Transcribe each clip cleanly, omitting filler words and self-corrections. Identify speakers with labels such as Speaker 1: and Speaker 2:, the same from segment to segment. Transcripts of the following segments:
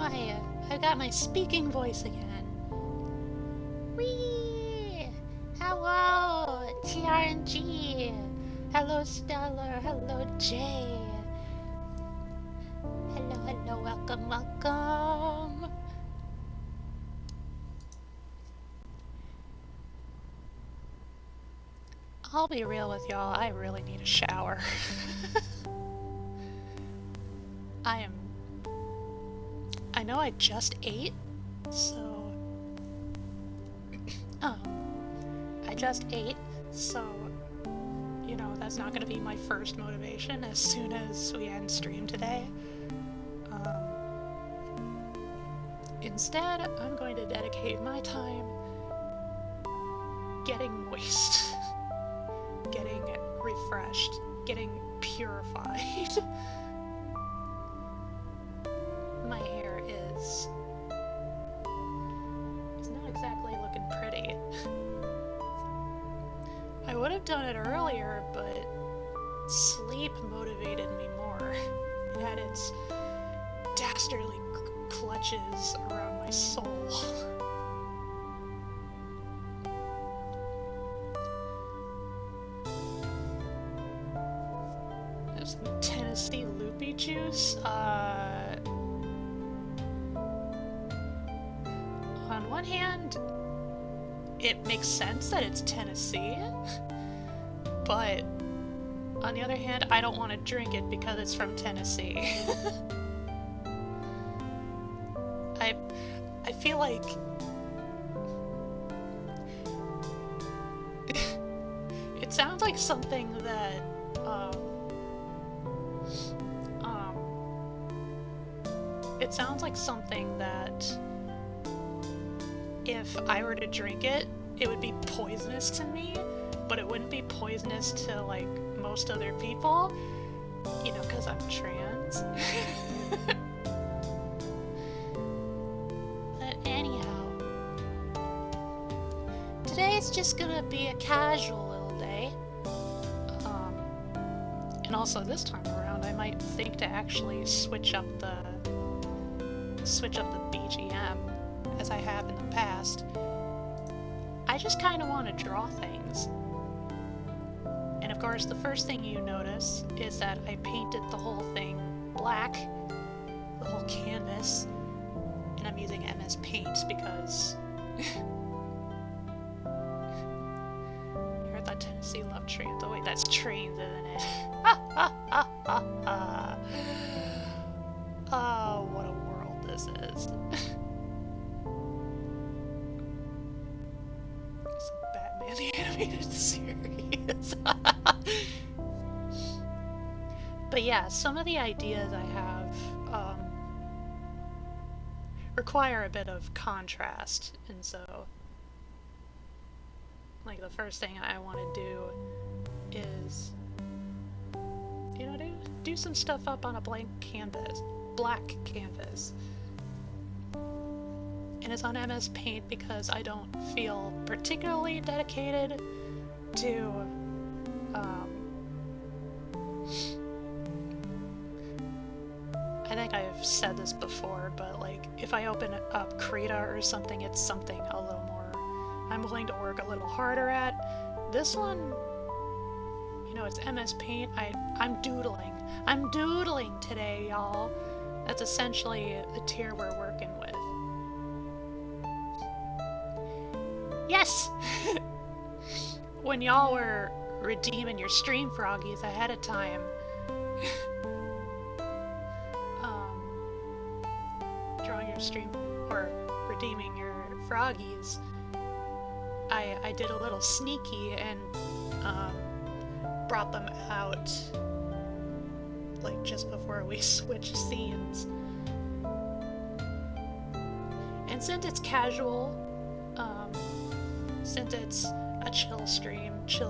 Speaker 1: I've got my speaking voice again. Whee! Hello, TRNG. Hello, Stellar. Hello, Jay. Hello, welcome. I'll be real with y'all, I really need a shower. I know I just ate, so... I just ate, so... You know, that's not gonna be my first motivation as soon as we end stream today. Instead, I'm going to dedicate my time getting moist, getting refreshed, getting purified. My hair is not exactly looking pretty. I would have done it earlier, but sleep motivated me more. It had its dastardly clutches around my soul. There's some Tennessee loopy juice. On one hand, it makes sense that it's Tennessee, but on the other hand, I don't want to drink it because it's from Tennessee. I feel like it sounds like something that it sounds like something that if I were to drink it, it would be poisonous to me, but it wouldn't be poisonous to, like, most other people, you know, because I'm trans. But anyhow, today's just gonna be a casual little day. And also this time around, I might think to actually switch up the BGM, as I have in the past. I just kind of want to draw things. And of course, the first thing you notice is that I painted the whole thing black, the whole canvas, and I'm using MS Paint because... I heard that Tennessee love trains. Oh wait, that's trains, isn't it? Oh, what a world this is. Batman the Animated Series. But yeah, some of the ideas I have require a bit of contrast, and so like the first thing I want to do is, you know, do some stuff up on a black canvas. And it's on MS Paint because I don't feel particularly dedicated to I think I've said this before, but like if I open up Krita or something, it's something a little more I'm willing to work a little harder at. This one, you know, it's MS Paint. I'm doodling. I'm doodling today, y'all. That's essentially the tier we're working with. Yes! When y'all were redeeming your stream froggies ahead of time, drawing your stream, or redeeming your froggies, I did a little sneaky and brought them out like just before we switched scenes. And since it's casual, since it's a chill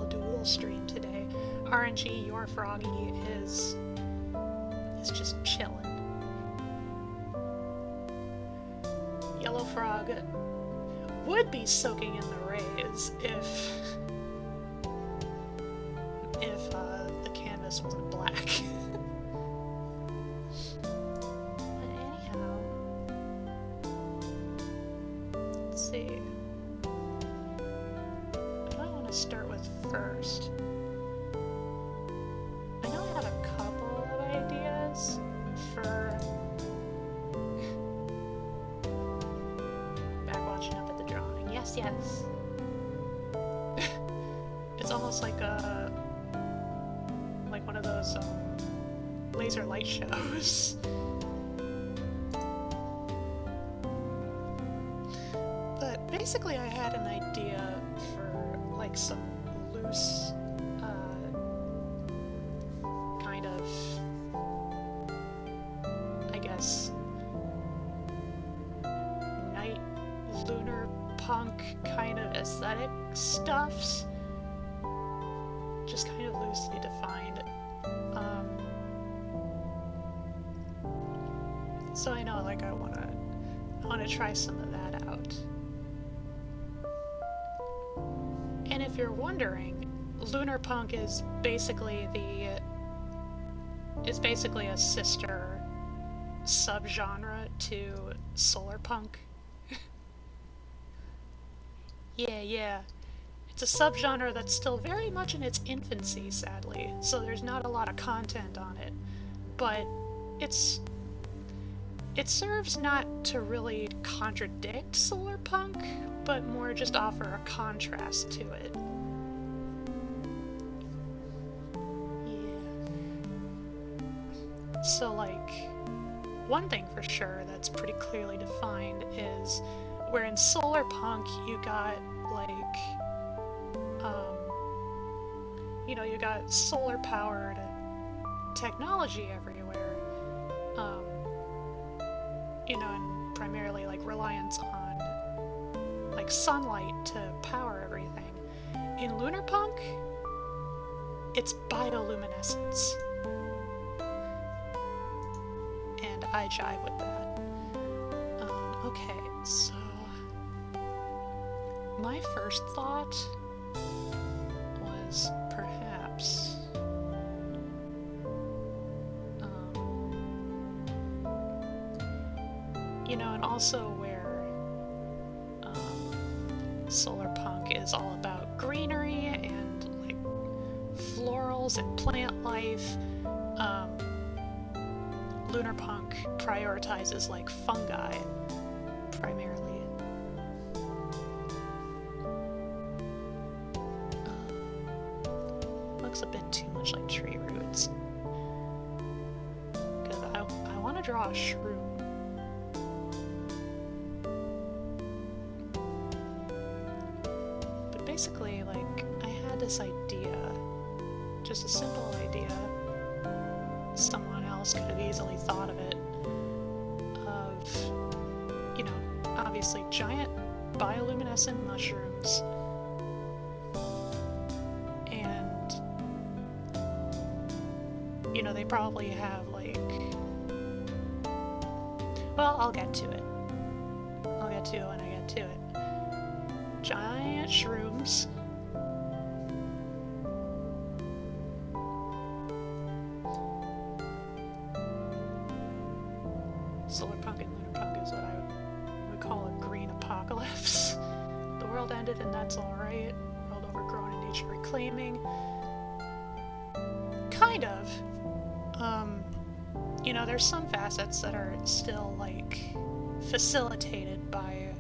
Speaker 1: doodle stream today, RNG, your froggy is just chillin'. Yellow Frog would be soaking in the rays if the canvas wasn't black. But anyhow, see. What do I want to start with first? I know I have a couple of ideas for... Back watching up at the drawing. Yes, yes. It's almost like a... like one of those laser light shows. But basically I had an idea for like some loose kind of, I guess, night lunar punk kind of aesthetic stuffs. Just kind of loosely defined. So I know, like, I wanna try some of that out. And if you're wondering, lunar punk is basically a sister subgenre to solar punk. Yeah. It's a subgenre that's still very much in its infancy, sadly, so there's not a lot of content on it, but it serves not to really contradict solar punk, but more just offer a contrast to it. Yeah. So, like, one thing for sure that's pretty clearly defined is where in solar punk you got, like, you got solar-powered technology everywhere, and primarily, like, reliance on, like, sunlight to power everything. In lunar punk, it's bioluminescence. And I jive with that. Okay, so... my first thought was perhaps and also where solar punk is all about greenery and like florals and plant life, lunar punk prioritizes like fungi primarily. Looks a bit too much like tree roots. Because I want to draw a shroom. But basically, like, I had this idea, just a simple idea, someone else could have easily thought of it, of, obviously giant bioluminescent mushrooms. They probably have, like... well, I'll get to it. I'll get to it when I get to it. Giant shrooms. Solar punk and lunar punk is what I would call a green apocalypse. The world ended and that's alright. World overgrown and nature reclaiming. Kind of. There's some facets that are still, like, facilitated by,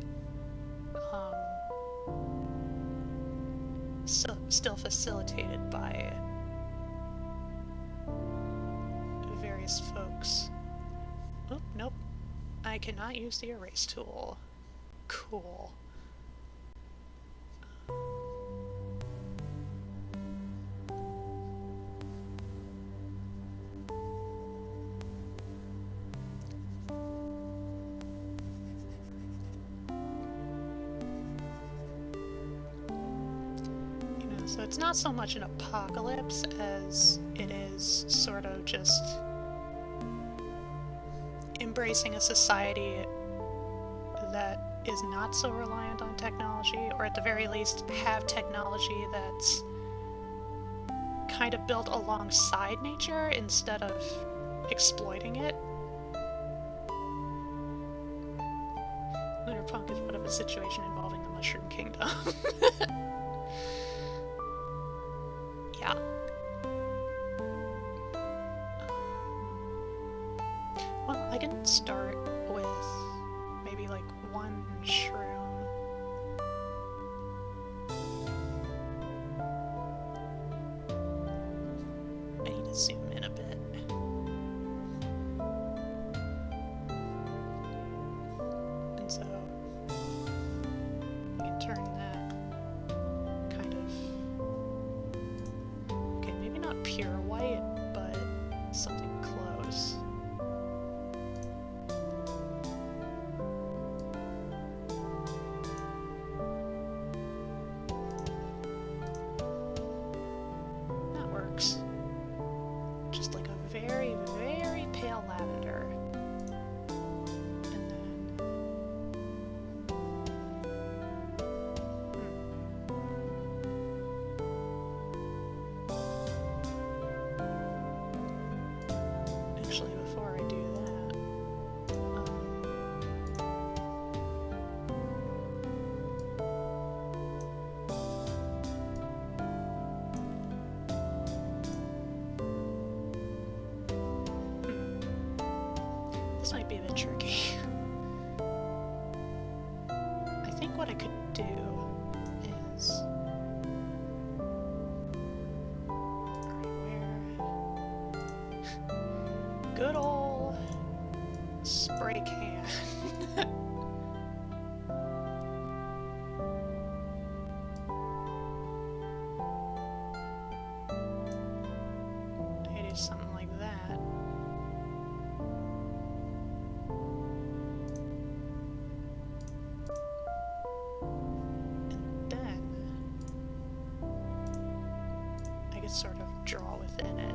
Speaker 1: still facilitated by various folks. Oh, nope. I cannot use the erase tool. Cool. So it's not so much an apocalypse as it is sort of just embracing a society that is not so reliant on technology, or at the very least have technology that's kind of built alongside nature instead of exploiting it. Lunar Cyberpunk is one of a situation involving the Mushroom Kingdom. Yeah. Well, I can start with maybe like one shroom. I need to zoom in a bit. And so you can turn that kind of, okay, maybe not pure white, but something close. That works. Just like a very, very pale lavender. And then... Actually, before I do that, this might be a bit tricky. I think what I could do is... good old spray can. I do something like that. And then I could sort of draw within it.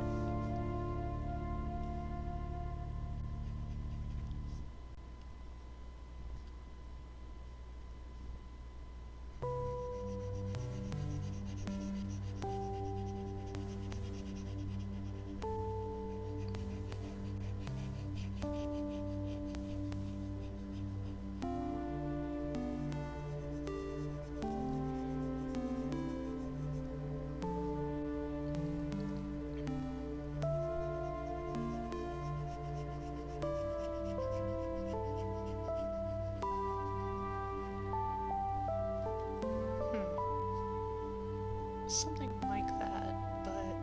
Speaker 1: Something like that, but...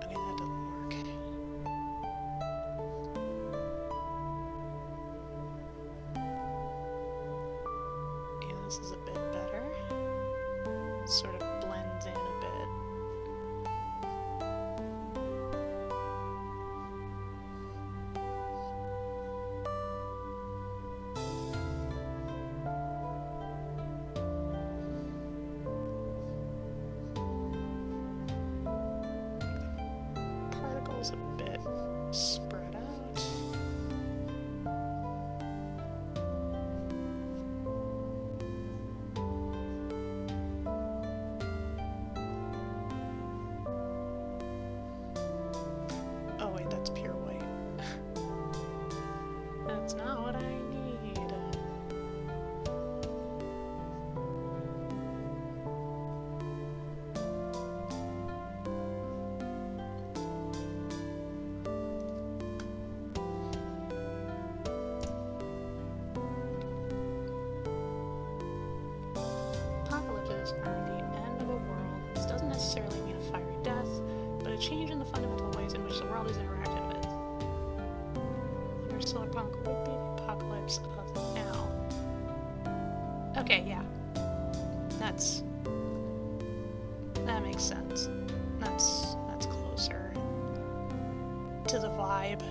Speaker 1: okay, that doesn't work. Yeah, this is a bit better. Sort of blends in a bit. Particles a bit spread out. Oh wait, that's pure white. That's not what I need. Apocalypses are the end of a world. This doesn't necessarily mean a fiery death, but a change in the fundamental ways in which the world is interacted with. Your solar punk would be the apocalypse of now. Okay, yeah. That makes sense. That's closer to the vibe.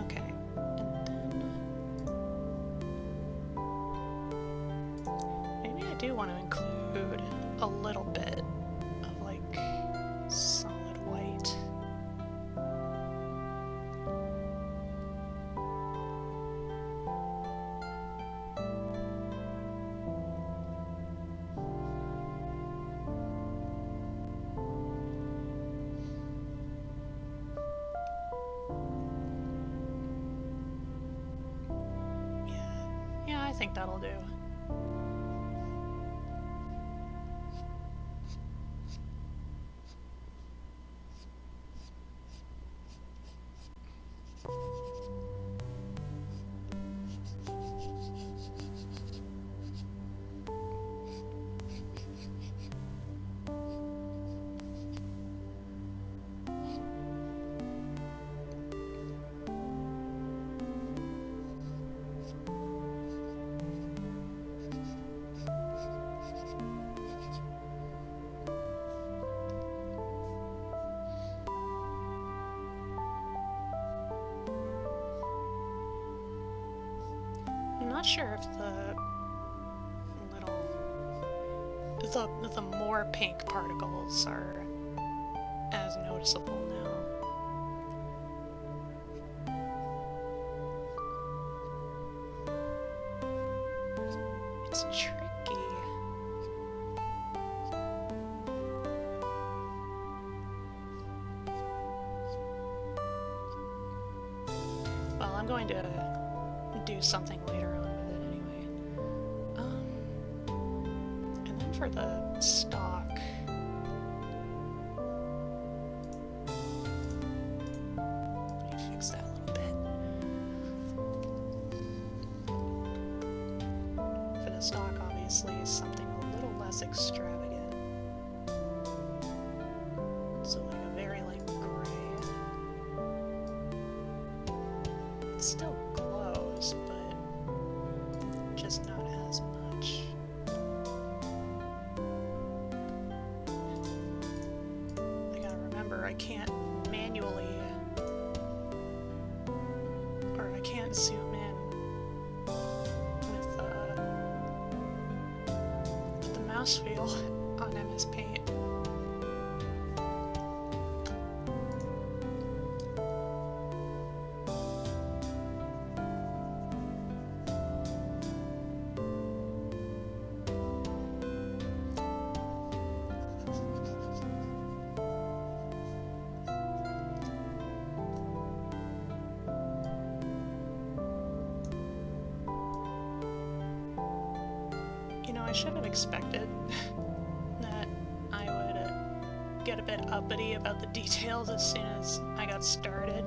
Speaker 1: Okay, and then maybe I do want to include a little bit of like solid white. think that'll do. I'm not sure if the more pink particles are as noticeable now. It's tricky. Well, I'm going to do something later on with it anyway. And then for the stock, let me fix that a little bit. For the stock, obviously, something a little less extravagant. So like a very light gray. It still glows, but just not as much. I gotta remember, I can't manually, or I can't zoom in with the mouse wheel on MS Paint. I should have expected that I would get a bit uppity about the details as soon as I got started,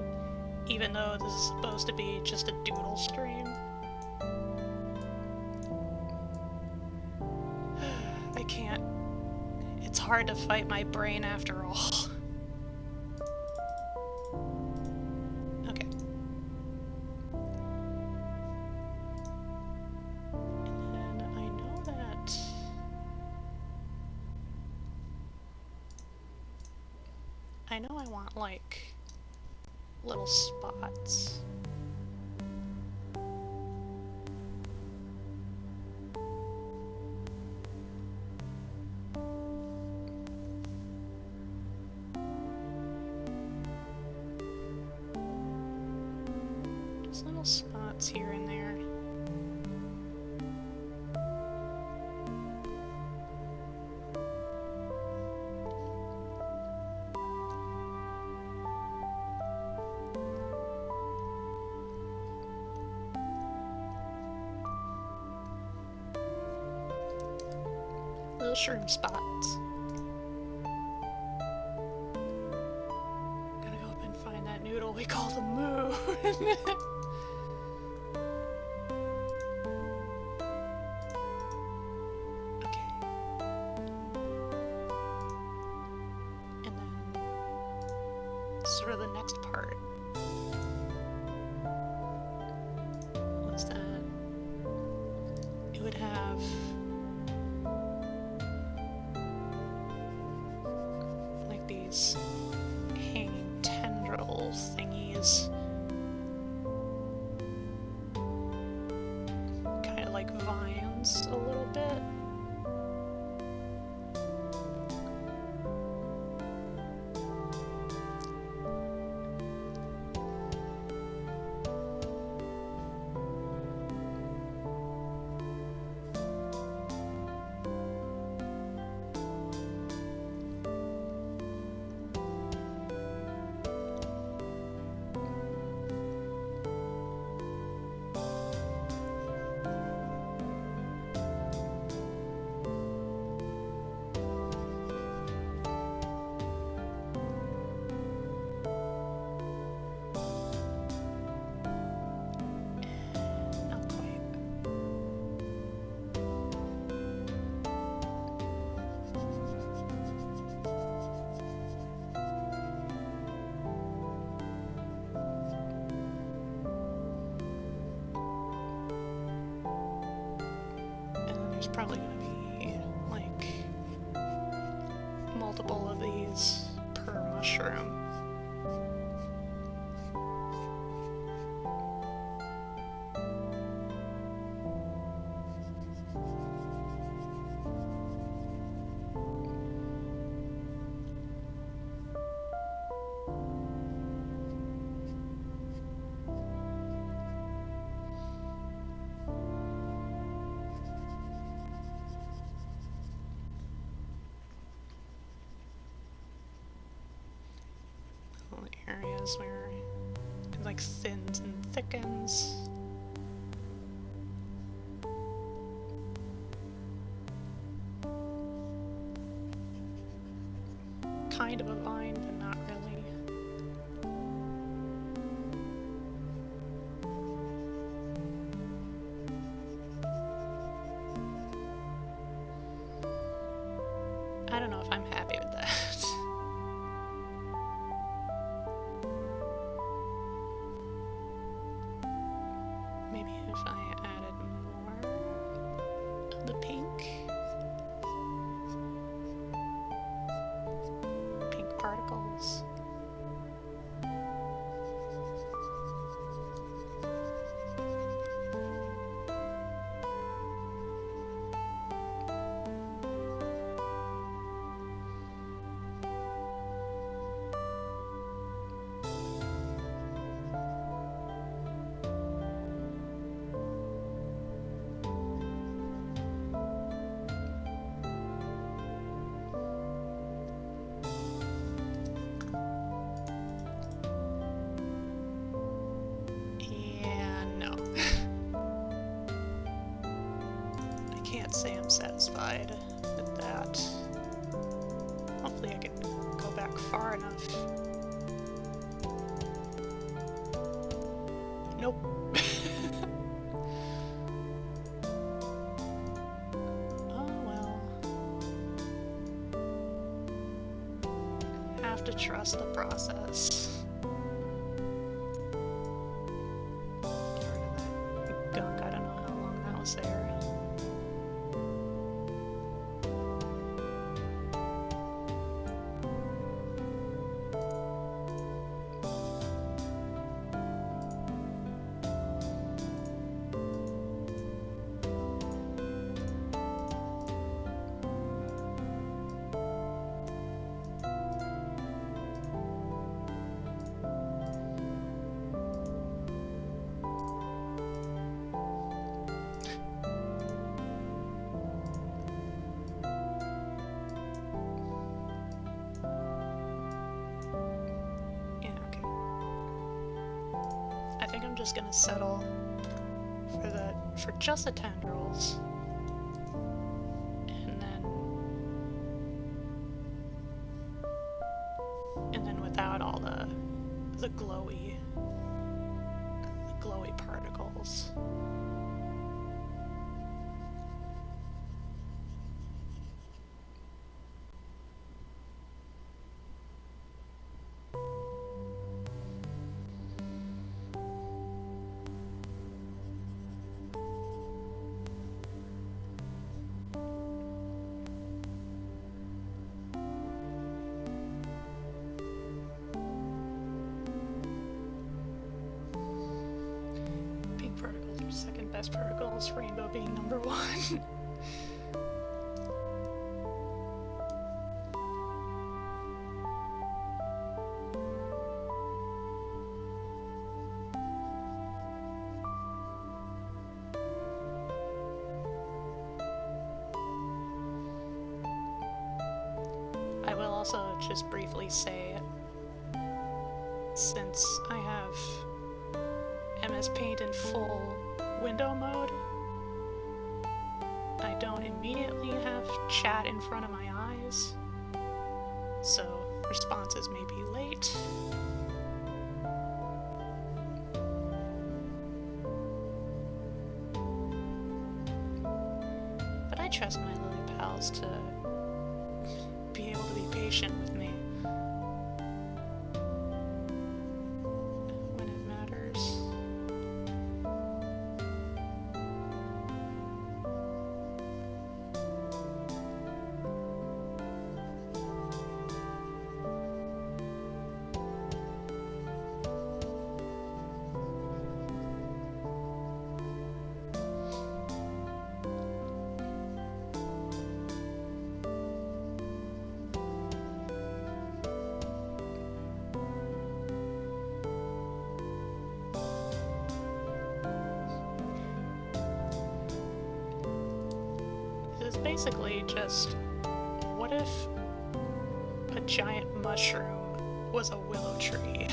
Speaker 1: even though this is supposed to be just a doodle stream. I can't. It's hard to fight my brain after all. Okay. I know I want, like, little spots. Just little spots here and there. Little shroom spots. Gotta go up and find that noodle we call the moon. Okay. And then sort of the next part was that it would have these hanging tendril thingies. Kind of like vines a little bit. probably gonna be like multiple of these per mushroom. Areas where it like thins and thickens. Kind of a vine, but not really. I don't know if I'm happy with that. Maybe if I added more of the pink particles. Say I'm satisfied with that. Hopefully I can go back far enough. Nope. Oh well. Have to trust the process. Get rid of that gunk. I don't know how long that was there. I think I'm just gonna settle for just the tendrils, and then without all the glowy particles. Particles are second best particles, rainbow being number one. I will also just briefly say, since I have MS Paint in full window mode, I don't immediately have chat in front of my eyes, so responses may be late. But I trust my Lily pals to be able to be patient with me. basically just, what if a giant mushroom was a willow tree?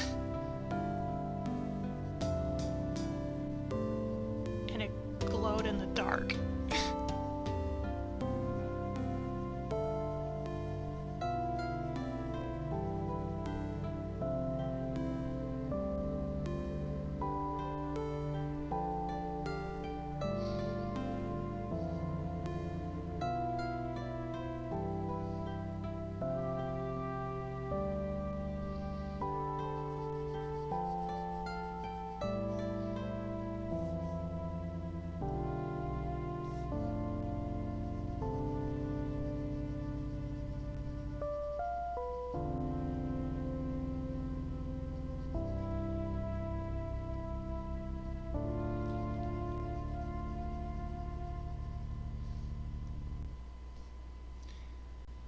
Speaker 1: And it glowed in the dark.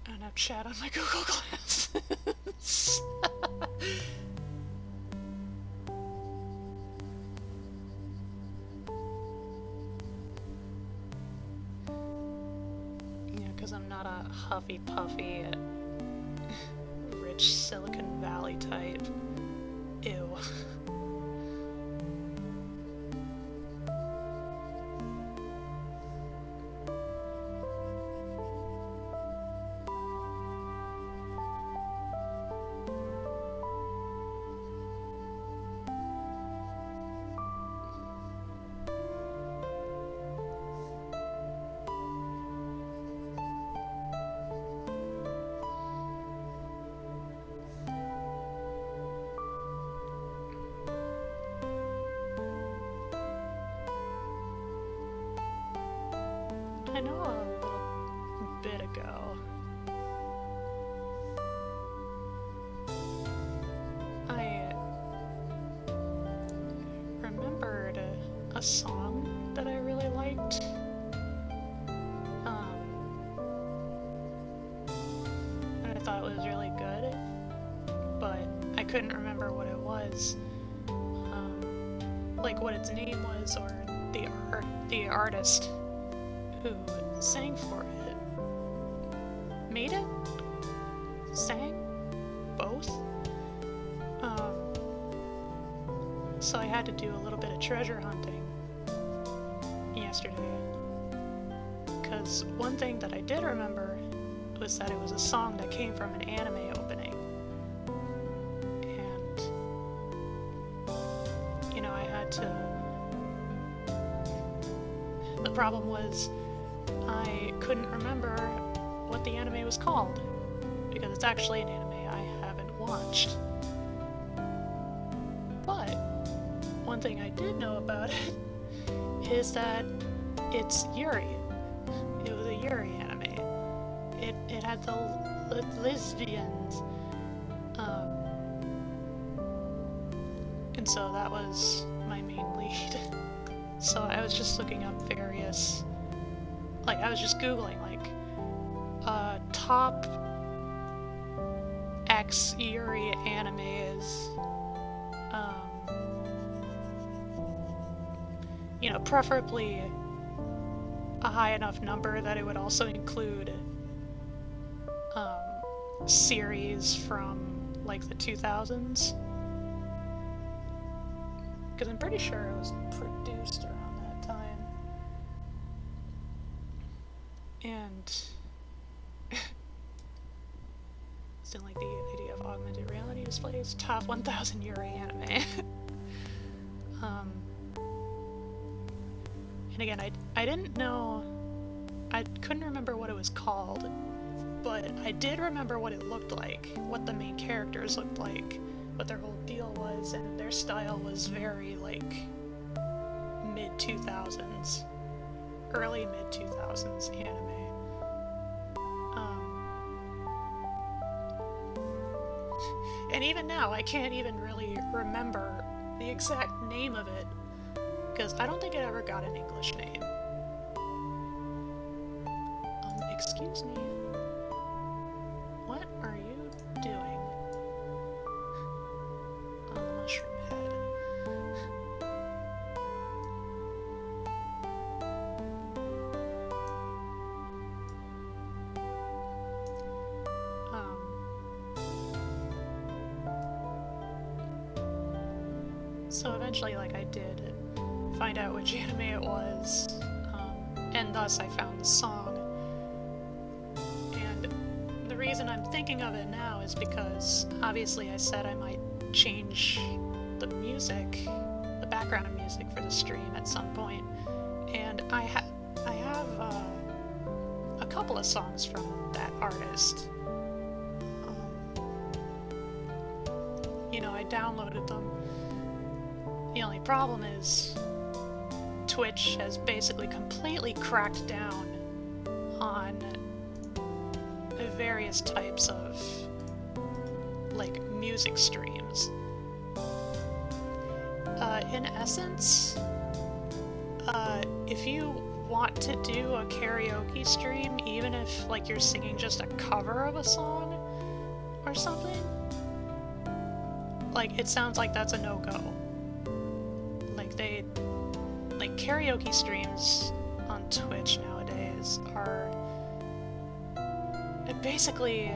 Speaker 1: I don't have chat on my Google Glasses. Yeah, because I'm not a huffy puffy, rich Silicon Valley type. Ew. I know a little bit ago, I remembered a song that I really liked. And I thought it was really good, but I couldn't remember what it was. Like what its name was, or the artist who sang for it. Made it? Sang? Both? So I had to do a little bit of treasure hunting yesterday. Because one thing that I did remember was that it was a song that came from an anime opening. And, you know, I had to... The problem was, I couldn't remember what the anime was called, because it's actually an anime I haven't watched. But one thing I did know about it is that it's Yuri. It was a Yuri anime. It had the lesbians. And so that was my main lead. So I was just looking up various... Like, I was just Googling, like, top X Yuri animes, you know, preferably a high enough number that it would also include, series from, like, the 2000s. Because I'm pretty sure it was produced around that time. And still like the idea of augmented reality displays. Top 1000 Yuri anime. And again, I didn't know, I couldn't remember what it was called, but I did remember what it looked like, what the main characters looked like, what their whole deal was, and their style was very, like, mid-2000s, early mid-2000s anime. And even now, I can't even really remember the exact name of it, because I don't think it ever got an English name. Excuse me. What are you doing on the mushroom head? So eventually, like, I did find out which anime it was, and thus I found the song. And the reason I'm thinking of it now is because obviously I said I might change the music, the background music for the stream at some point, and I have a couple of songs from that artist. You know, I downloaded them. The only problem is Twitch has basically completely cracked down on various types of, like, music streams. In essence, if you want to do a karaoke stream, even if, like, you're singing just a cover of a song or something, like, it sounds like that's a no-go. Like, karaoke streams on Twitch nowadays are basically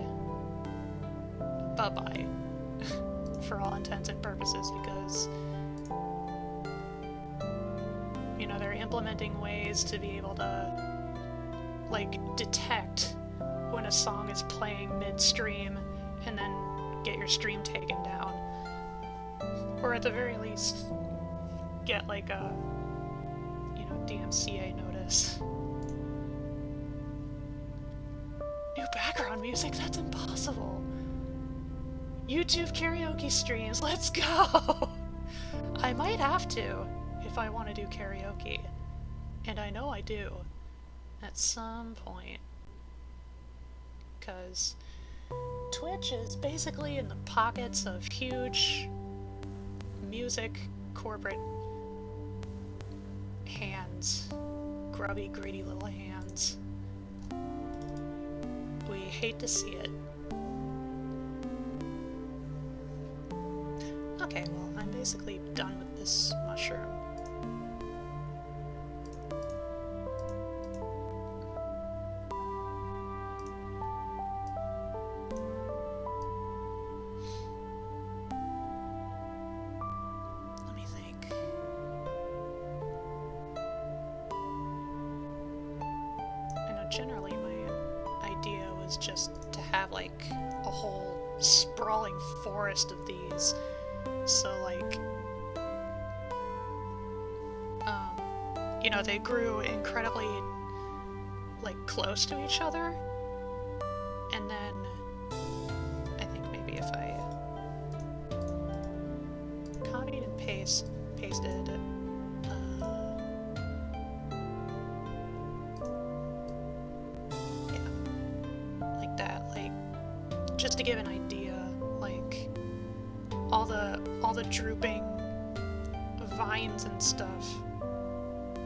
Speaker 1: bye-bye for all intents and purposes, because, you know, they're implementing ways to be able to, like, detect when a song is playing mid-stream and then get your stream taken down. Or at the very least, get, like, a, you know, DMCA notice. New background music? That's impossible! YouTube karaoke streams, let's go! I might have to, if I want to do karaoke. And I know I do. At some point. Because Twitch is basically in the pockets of huge music corporate hands. Grubby, greedy little hands. We hate to see it. Okay, well, I'm basically done with this mushroom. Let me think. I know generally my idea was just to have, like, a whole sprawling forest of these. So, like, you know, they grew incredibly, like, close to each other, and then I think maybe if I copied and pasted, yeah, like that, like, just to give an idea, like, all the drooping vines and stuff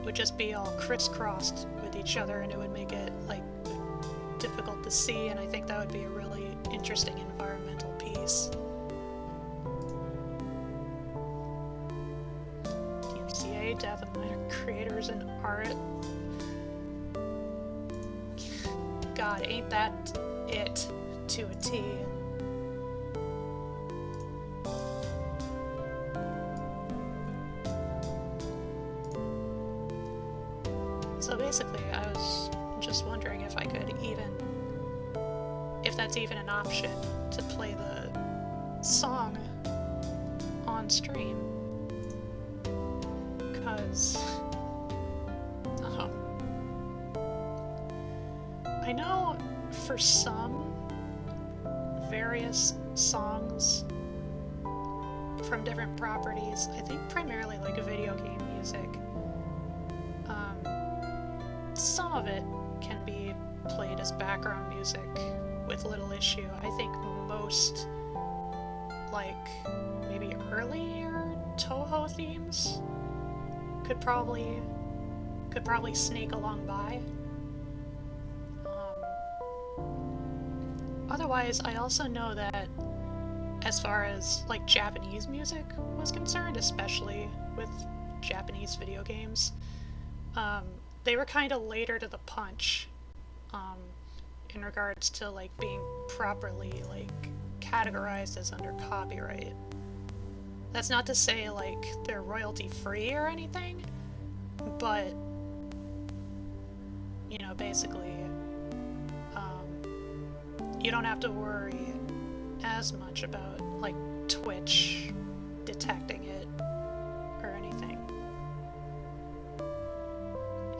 Speaker 1: would just be all crisscrossed with each other, and it would make it, like, difficult to see, and I think that would be a really interesting environmental piece. DMCA, Death of Minor Creators and Art. God, ain't that it to a T. So basically, I was just wondering if I could if that's even an option, to play the song on stream. Because, I know for some various songs from different properties, I think primarily like video game music, some of it can be played as background music with little issue. I think most, like, maybe earlier Toho themes could probably sneak along by. Otherwise, I also know that as far as, like, Japanese music was concerned, especially with Japanese video games, they were kind of later to the punch in regards to, like, being properly, like, categorized as under copyright. That's not to say, like, they're royalty free or anything, but, you know, basically, you don't have to worry as much about, like, Twitch detecting it or anything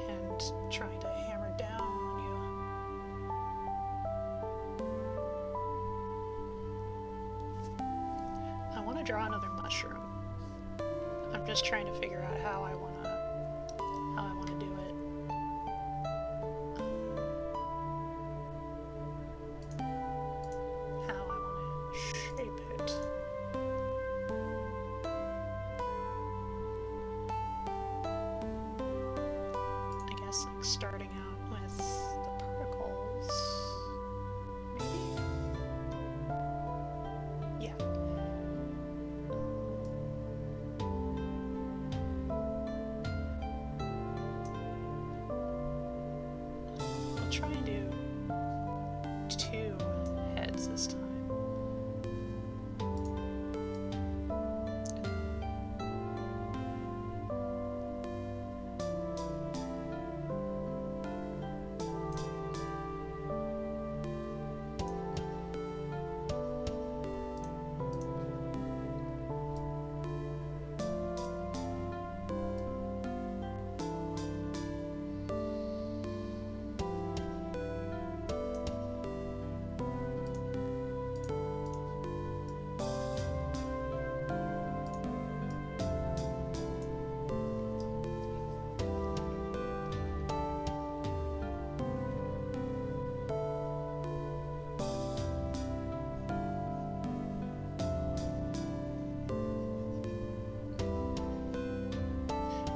Speaker 1: and trying to hammer down on you. I want to draw another mushroom. I'm just trying to figure out how I want to do it. How I want to shape it. I guess like starting out with the particles. Maybe? Yeah. I'll try and do 2 heads this time.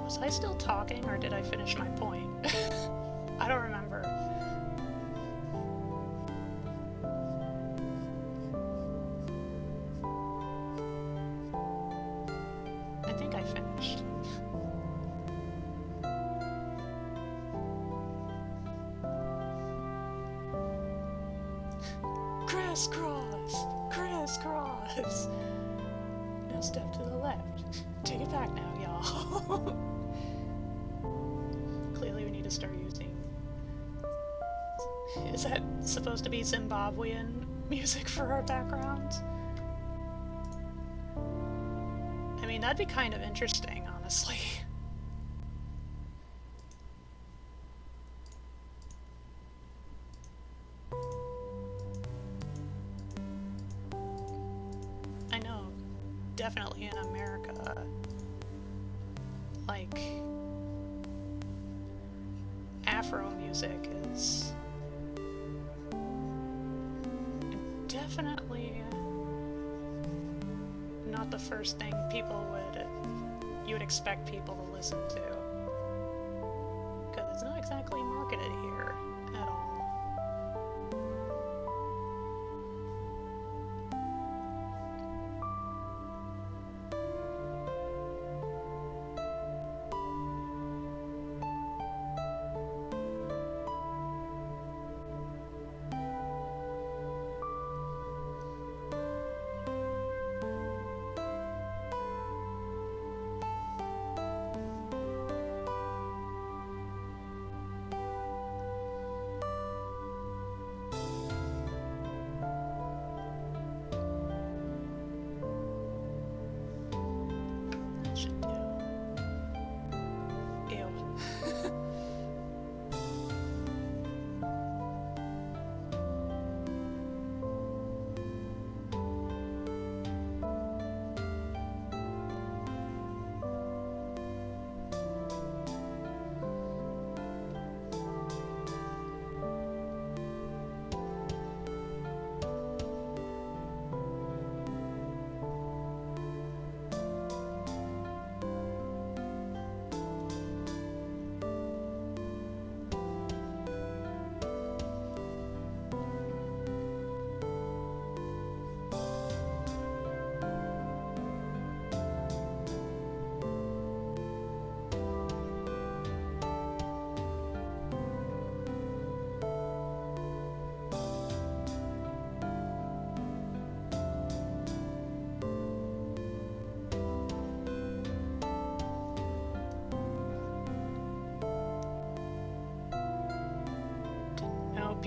Speaker 1: Was I still talking, or did I finish my point? I don't remember. I think I finished. Crisscross! Crisscross! Now step to the left. Take it back now, y'all. Clearly we need to start using... Is that supposed to be Zimbabwean music for our backgrounds? I mean, that'd be kind of interesting, honestly. I know, definitely in America, like, Afro music is definitely not the first thing you would expect people to listen to, because it's not exactly marketed here at all.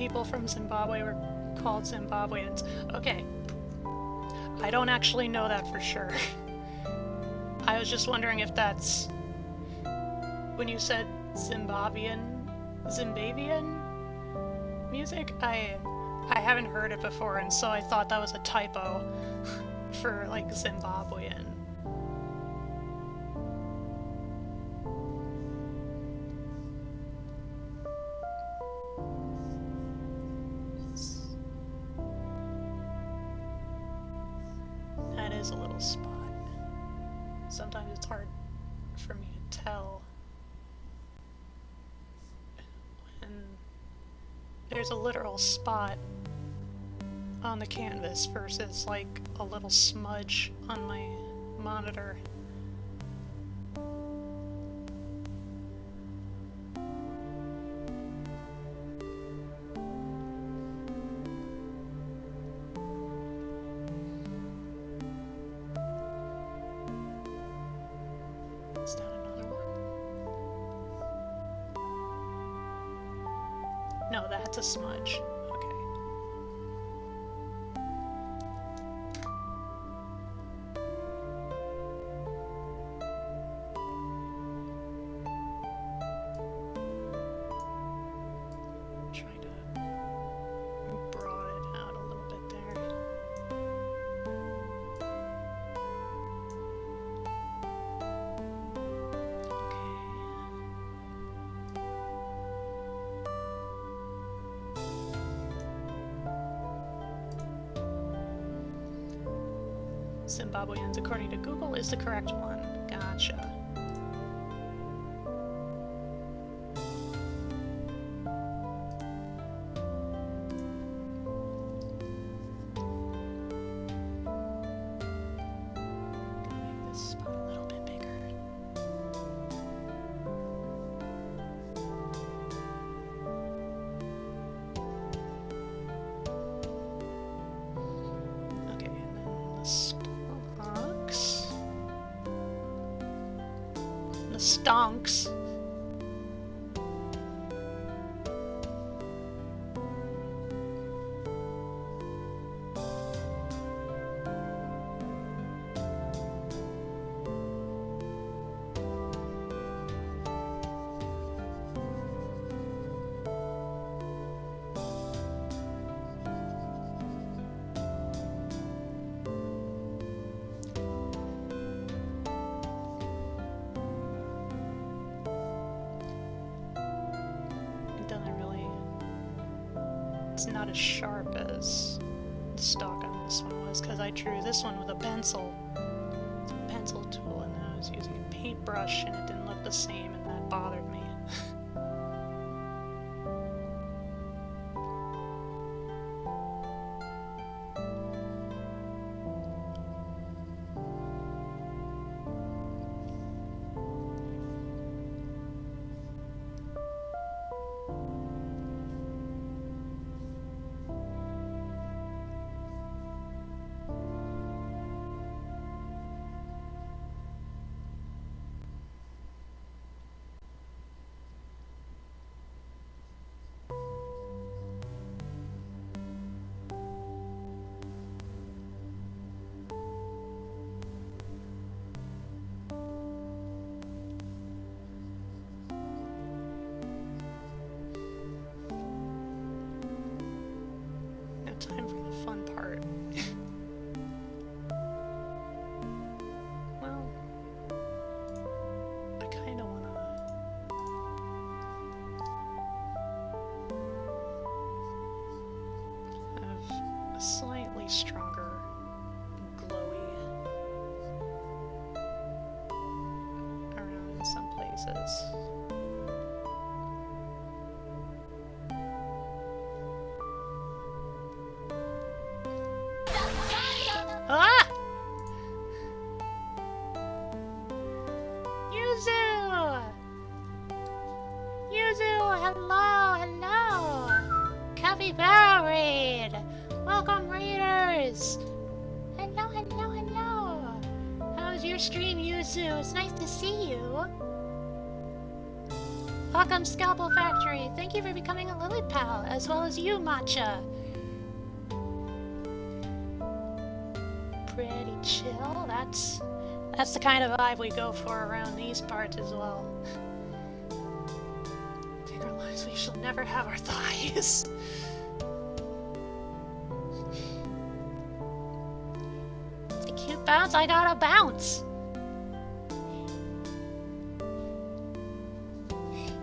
Speaker 1: people from Zimbabwe were called Zimbabweans. Okay. I don't actually know that for sure. I was just wondering if that's... When you said Zimbabwean music, I haven't heard it before, and so I thought that was a typo for, like, Zimbabwean. That is a little spot. Sometimes it's hard for me to tell when there's a literal spot on the canvas versus like a little smudge on my monitor. Is that another one? No, that's a smudge. Okay. Trying to broaden it out a little bit there. Zimbabweans, according to Google, is the correct one. Gotcha. Make this spot a little bit bigger. Okay, and then the stonks. It's not as sharp as the stock on this one was, because I drew this one with a pencil. It's a pencil tool, and then I was using a paintbrush, and it didn't look the same, and that bothered me. Time for the fun part. Well, I kind of want to have a slightly stronger glowy around in some places. Ah! Yuzu, hello, hello! Capybara Raid! Welcome, raiders! Hello, hello, hello! How's your stream, Yuzu? It's nice to see you! Welcome, Scalpel Factory. Thank you for becoming a Lily Pal, as well as you, Matcha. Pretty chill. That's the kind of vibe we go for around these parts as well. Take our lives, we shall never have our thighs. It's a cute bounce. I gotta bounce.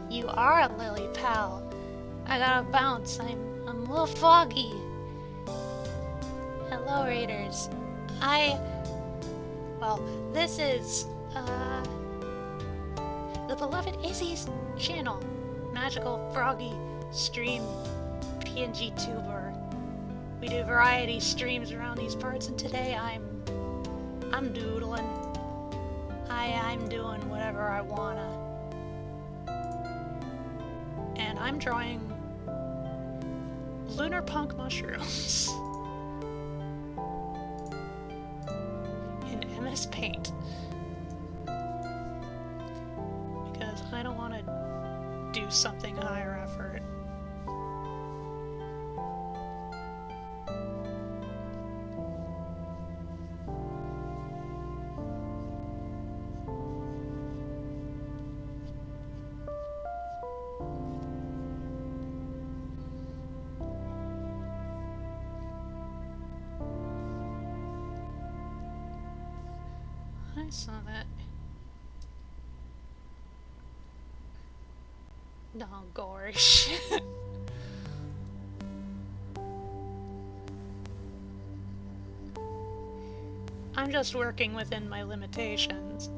Speaker 1: You are a Lily Pal. I gotta bounce. I'm a little foggy. Hello, Raiders. Well, this is, the beloved Izzy's channel. Magical Froggy Stream PNG Tuber. We do variety streams around these parts, and today I'm doodling. I'm doing whatever I wanna. And I'm drawing lunar punk mushrooms. MS Paint, because I don't want to do something higher effort. I saw that. No, gosh. I'm just working within my limitations.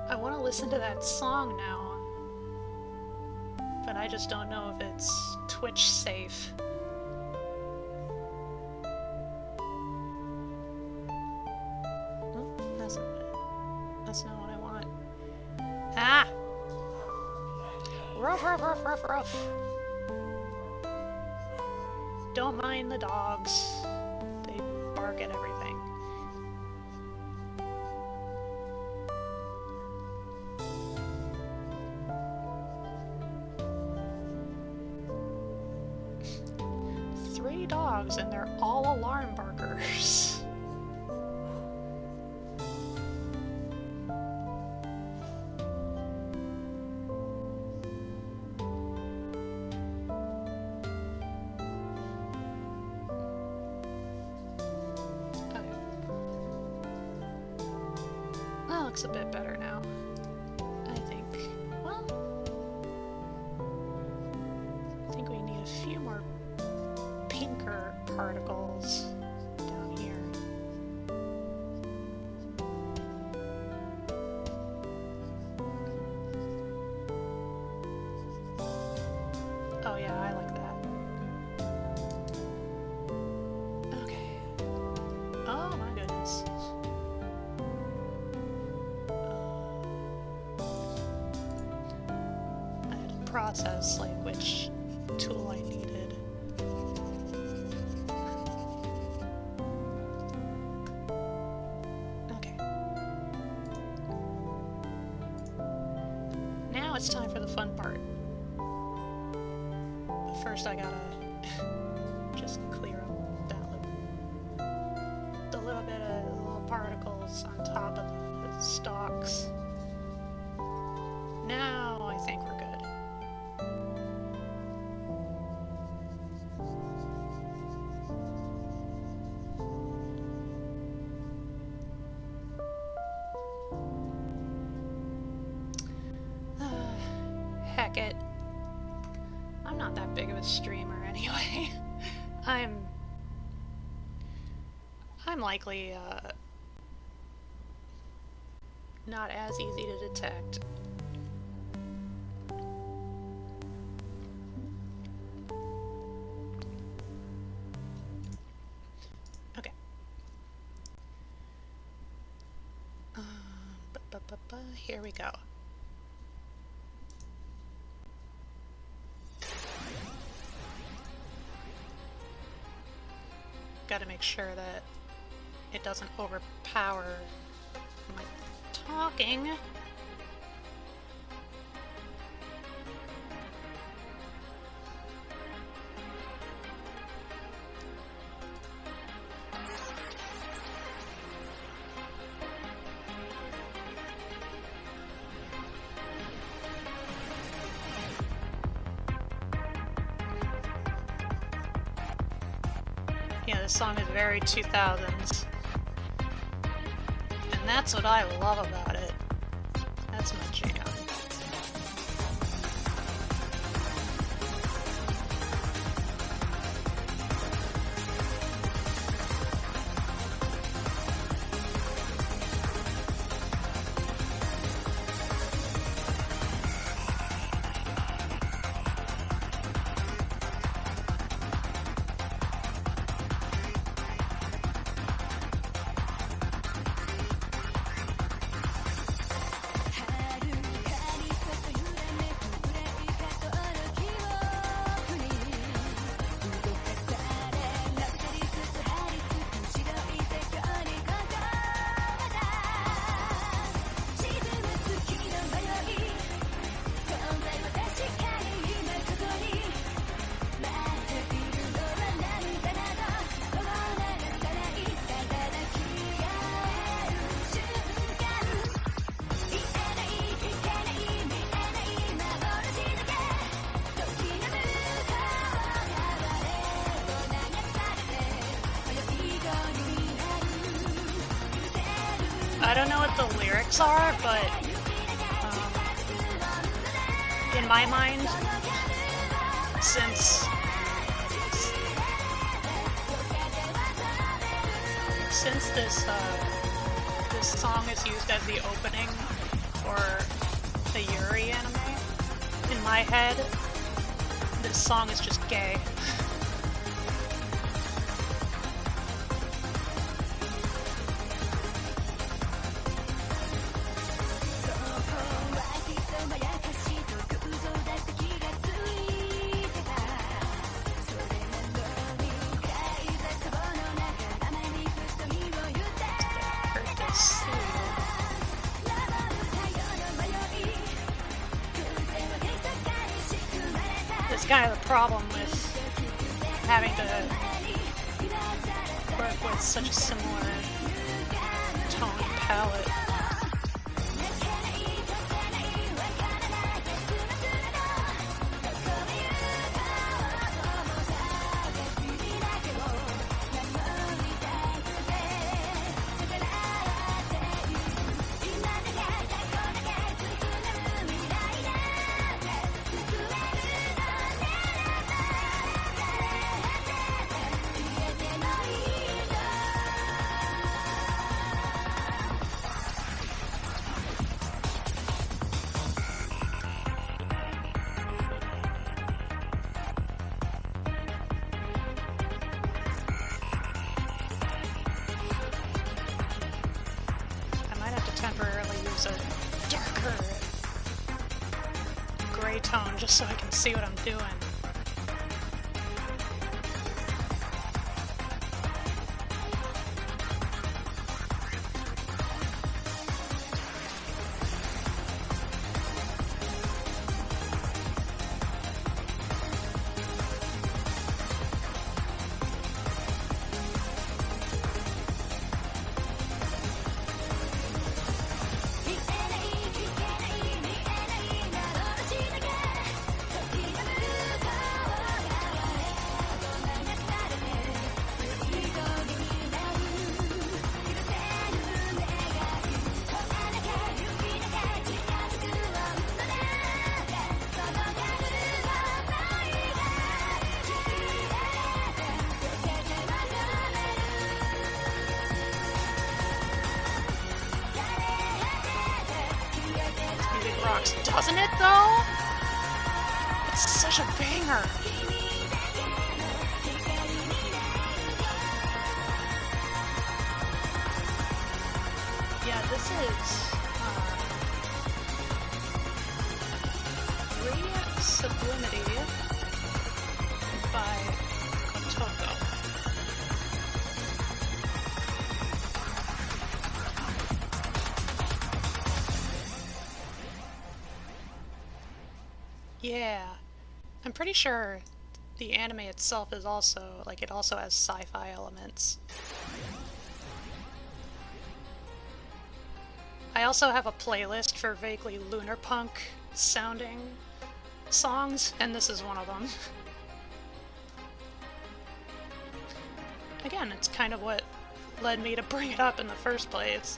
Speaker 1: I want to listen to that song now, but I just don't know if it's Twitch safe. Oh, that's not what I want. Ah! Ruff, ruff, ruff, ruff, ruff. Don't mind the dogs. They bark at everything. Dogs, and they're all alarm barkers. Okay. That looks a bit better now, I think. Well, I think we need a few more pinker particles down here. Oh yeah, I like that. Okay. Oh my goodness. I had to process like which tool I needed. Now it's time for the fun part. But first I gotta just clear up the little bit of little particles on top of the stalks. Now I think we're good. Heck it. I'm not that big of a streamer anyway. I'm likely not as easy to detect. Okay. Here we go. Gotta make sure that it doesn't overpower my talking. Yeah, this song is very 2000s. And that's what I love about it. That's my jam. I don't know what the lyrics are, but in my mind, since this song is used as the opening for the Yuri anime, in my head, this song is just gay. This guy has a problem with having to work with such a similar tone palette. Temporarily use a darker gray tone just so I can see what I'm doing. Rocks, doesn't it though? It's such a banger. Yeah, this is Masculinity by Kotoko. Yeah, I'm pretty sure the anime itself is also, like, it also has sci-fi elements. I also have a playlist for vaguely lunar punk sounding songs, and this is one of them. Again, it's kind of what led me to bring it up in the first place.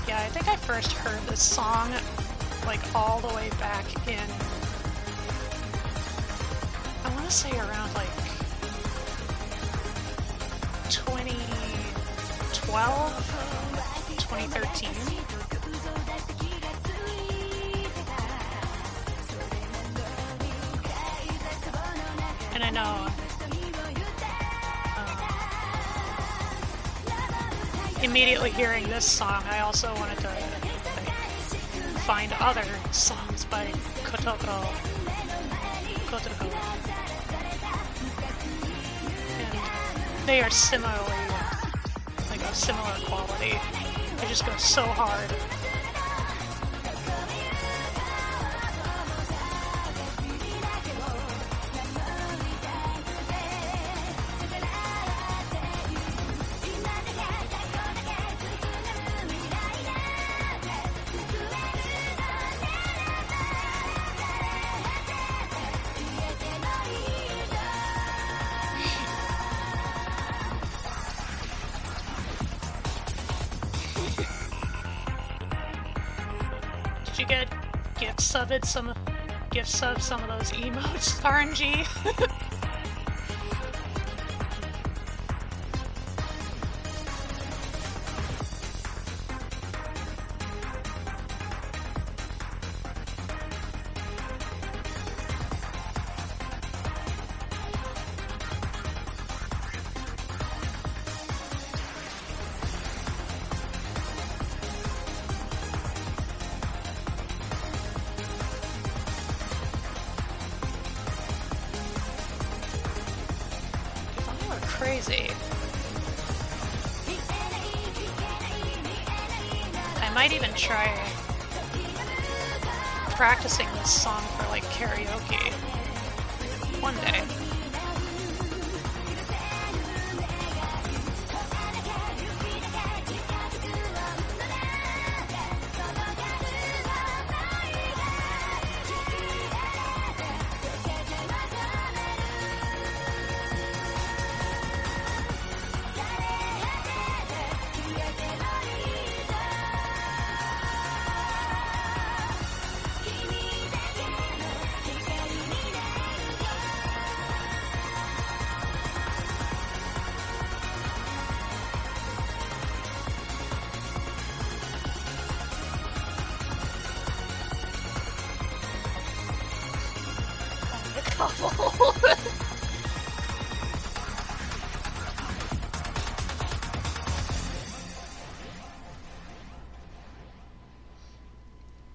Speaker 1: Yeah, I think I first heard this song, like, all the way back in, I want to say around, like, 2012, 2013. And I know, immediately hearing this song, I also wanted to, like, find other songs by Kotoko. And they are similarly, like, of similar quality. They just go so hard. Did you get gift sub some of those emotes, RNG? Crazy. I might even try practicing this song for, like, karaoke one day. bubble.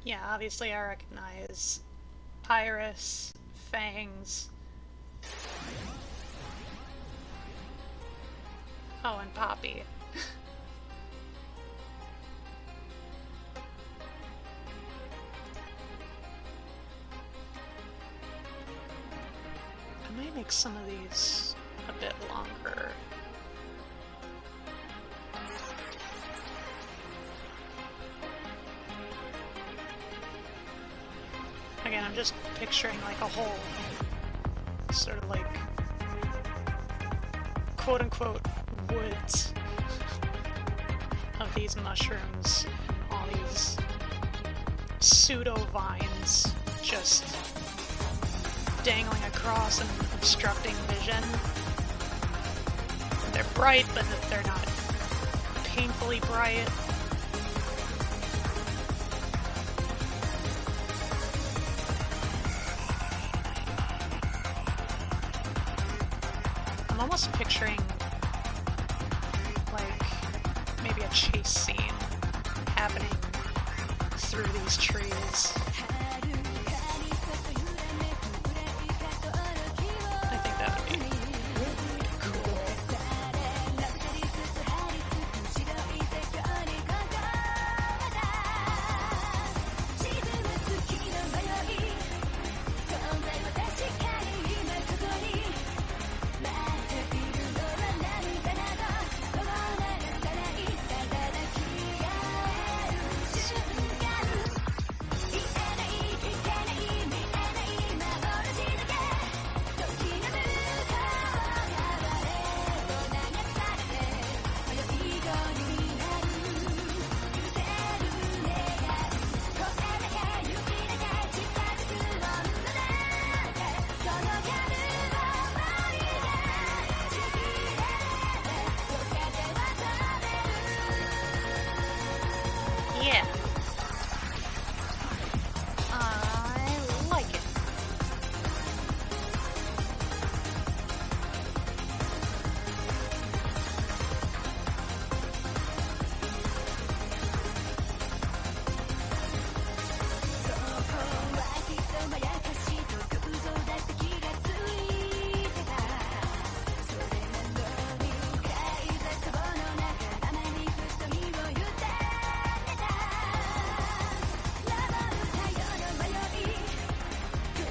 Speaker 1: Yeah, obviously I recognize Iris, Fangs. Oh, and Poppy. I might make some of these a bit longer. Again, I'm just picturing like a whole sort of like quote-unquote woods of these mushrooms and all these pseudo-vines just dangling across and obstructing vision. They're bright, but they're not painfully bright. I'm almost picturing like maybe a chase scene happening through these trees. I think that would be really cool. Yeah. I like it.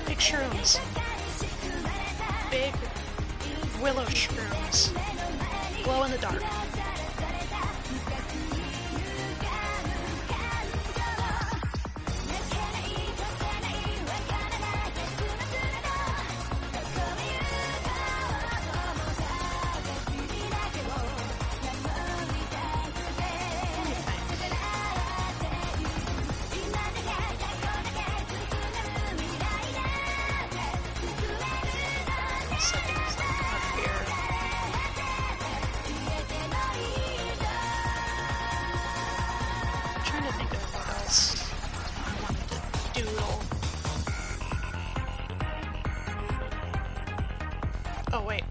Speaker 1: Big shrooms. Big willow shrooms. Glow in the dark. Something's like up here. I'm trying to think of what else I wanted to doodle. Oh wait,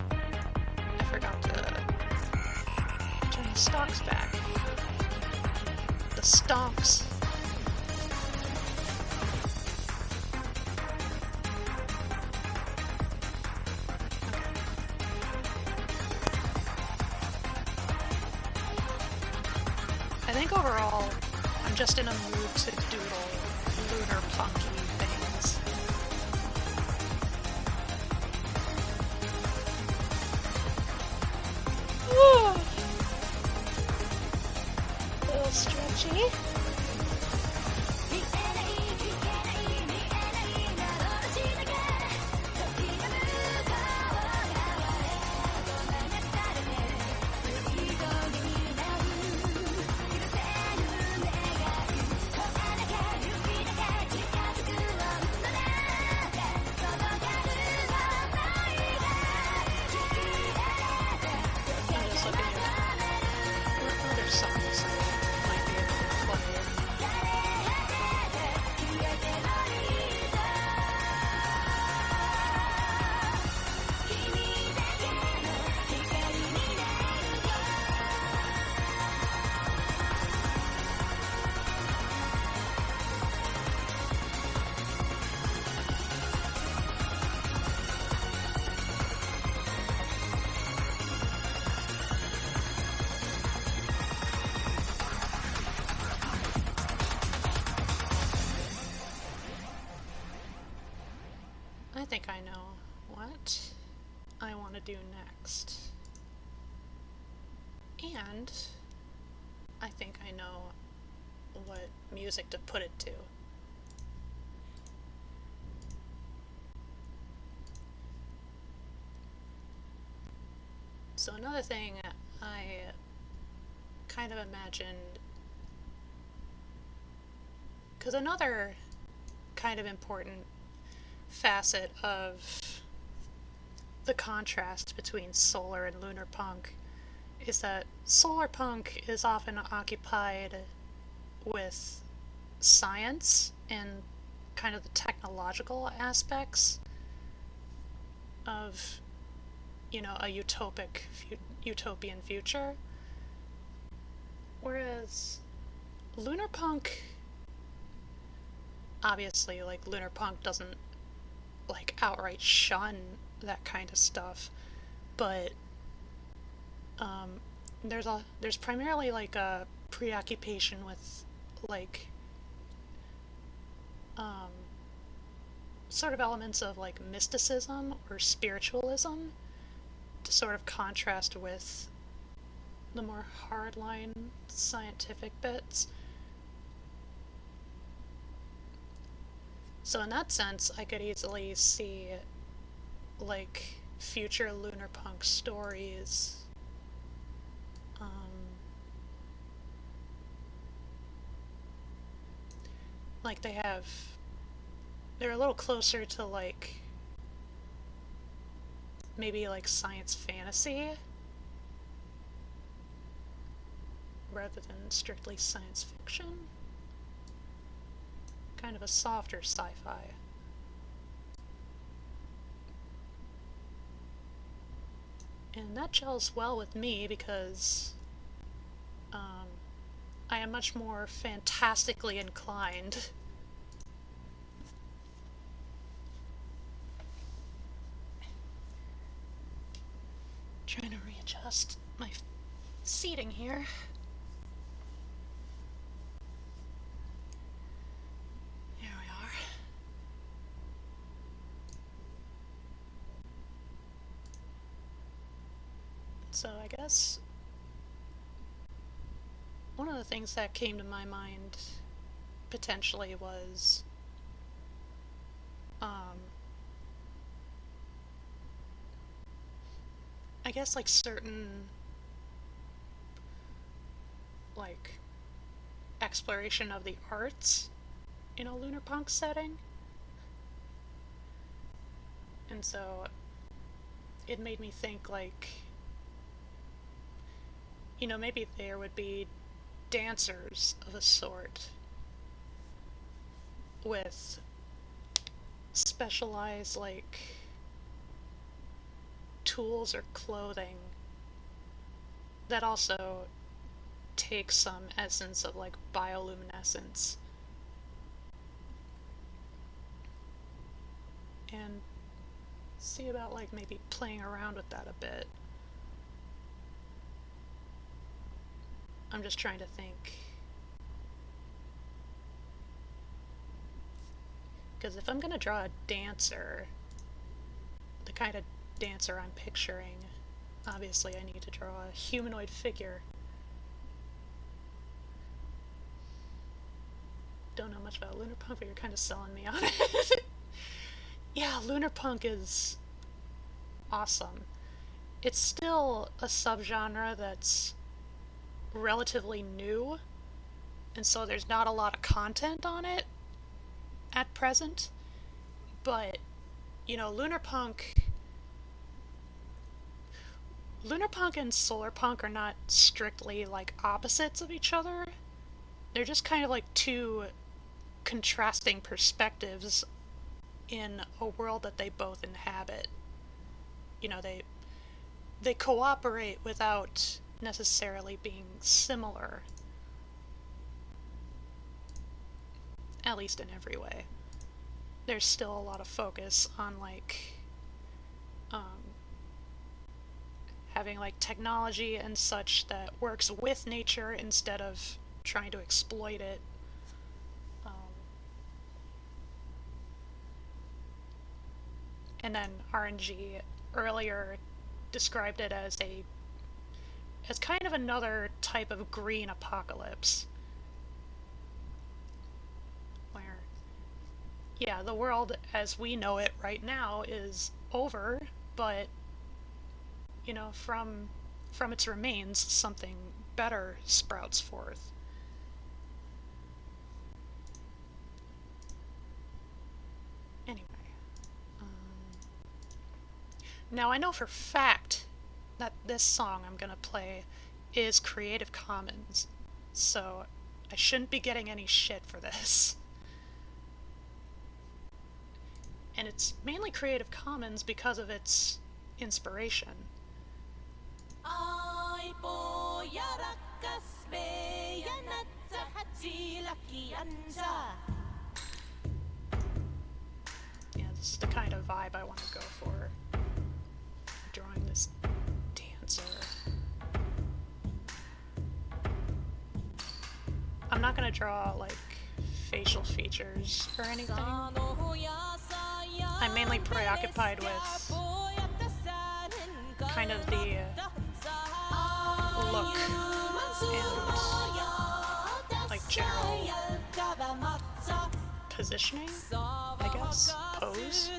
Speaker 1: I forgot to turn the stalks back. The stalks. I think overall, I'm just in a mood to doodle lunar punky things. Woo! A little stretchy. I'm just looking at what other songs I might be able to play. think I know what I want to do next. And I think I know what music to put it to. So another thing I kind of imagined, because another kind of important facet of the contrast between solar and lunar punk is that solar punk is often occupied with science and kind of the technological aspects of, you know, a utopian future, whereas lunar punk, obviously, like, lunar punk doesn't like outright shun that kind of stuff, but there's primarily like a preoccupation with like sort of elements of like mysticism or spiritualism to sort of contrast with the more hardline scientific bits. So in that sense, I could easily see like future lunar punk stories like they're a little closer to like maybe like science fantasy rather than strictly science fiction. Kind of a softer sci-fi. And that gels well with me because I am much more fantastically inclined. Trying to readjust my seating here. Here we are. So I guess one of the things that came to my mind potentially was I guess like certain like exploration of the arts in a lunar punk setting. And so it made me think like, you know, maybe there would be dancers of a sort with specialized like tools or clothing that also take some essence of like bioluminescence and see about like maybe playing around with that a bit. I'm just trying to think, because if I'm gonna draw a dancer, the kind of dancer I'm picturing, obviously I need to draw a humanoid figure. Don't know much about lunar punk, but you're kind of selling me on it. Yeah, lunar punk is awesome. It's still a subgenre that's relatively new, and so there's not a lot of content on it at present, but you know, lunar punk and solar punk are not strictly like opposites of each other. They're just kind of like two contrasting perspectives in a world that they both inhabit. You know, they cooperate without necessarily being similar, at least in every way. There's still a lot of focus on like having like technology and such that works with nature instead of trying to exploit it. And then RNG earlier described it as kind of another type of green apocalypse. Where, yeah, the world as we know it right now is over, but, you know, from its remains, something better sprouts forth. Anyway. Now I know for fact that this song I'm gonna play is Creative Commons, so I shouldn't be getting any shit for this. And it's mainly Creative Commons because of its inspiration. Yeah, this is the kind of vibe I want to go for. Drawing this dancer. I'm not gonna draw, like, facial features or anything. I'm mainly preoccupied with kind of the look and, like, general positioning, I guess, pose.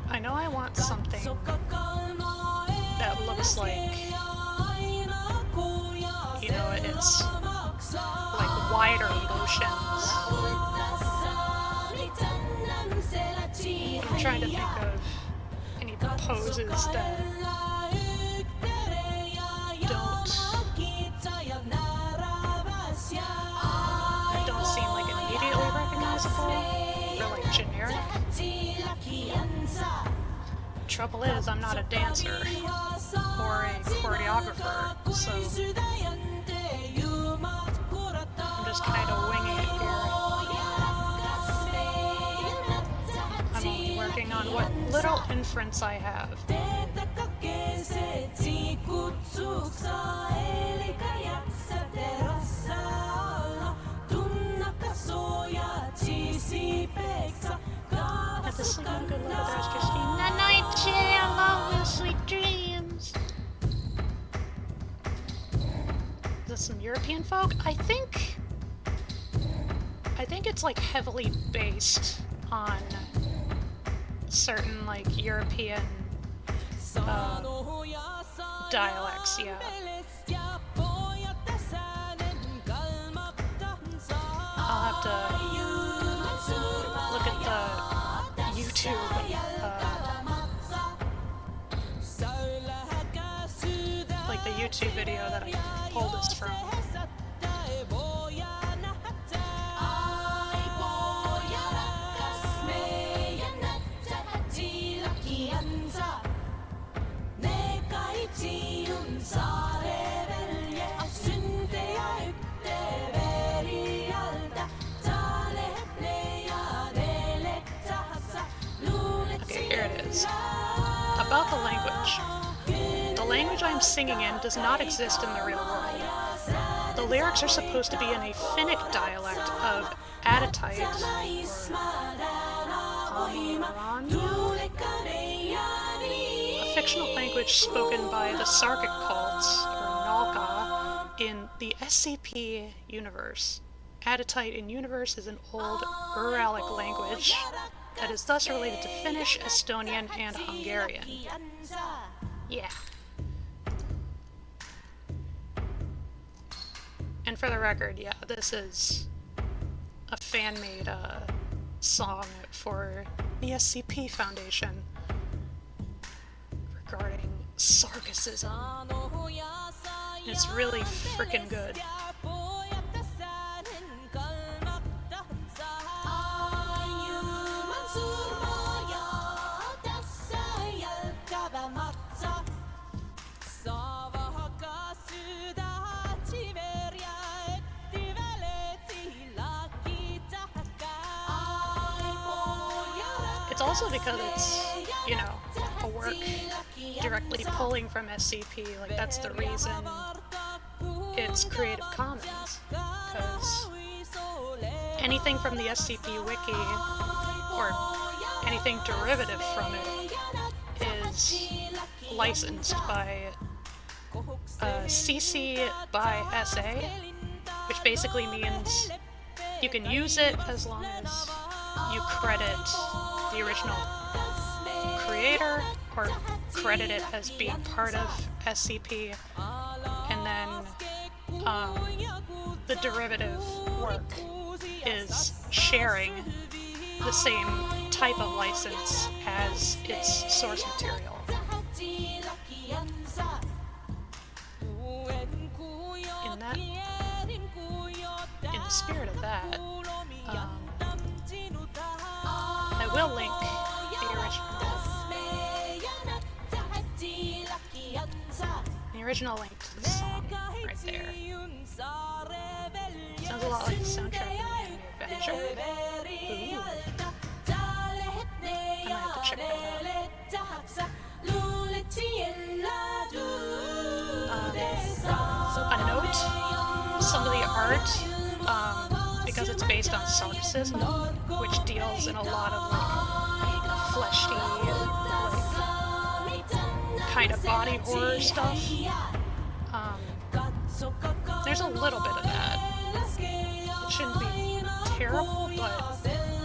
Speaker 1: I know I want something that looks like, you know, it's like wider motions. I'm trying to think of any poses that don't seem like immediately recognizable or like generic. Trouble is, I'm not a dancer or a choreographer, so I'm just kind of winging it here. I'm only working on what little inference I have. At the sleep on good little there's Christine. The night jam, all with sweet dreams. Is this some European folk? I think it's like heavily based on certain like European dialects, yeah. I'll have to look at the YouTube, like the YouTube video that I pulled this from. is about the language. The language I'm singing in does not exist in the real world. The lyrics are supposed to be in a Finnic dialect of Aditite, or Amirani, a fictional language spoken by the Sarkic cults, or Nalka, in the SCP universe. Aditite in universe is an old Uralic language that is thus related to Finnish, Estonian, and Hungarian. Yeah. And for the record, yeah, this is a fan-made song for the SCP Foundation regarding Sarkicism. It's really freaking good. It's also because it's, you know, a work directly pulling from SCP, like that's the reason it's Creative Commons, because anything from the SCP wiki, or anything derivative from it, is licensed by CC by SA, which basically means you can use it as long as you credit the original creator or credit it as being part of SCP, and then the derivative work is sharing the same type of license as its source material. In the spirit of that, I will link the original link to the song right there. Sounds a lot like the soundtrack of the anime Adventure. Ooh. I might have to check that out. A note, some of the art, because it's based on Sarkicism, which deals in a lot of like fleshy, like kind of body horror stuff. There's a little bit of that. It shouldn't be terrible, but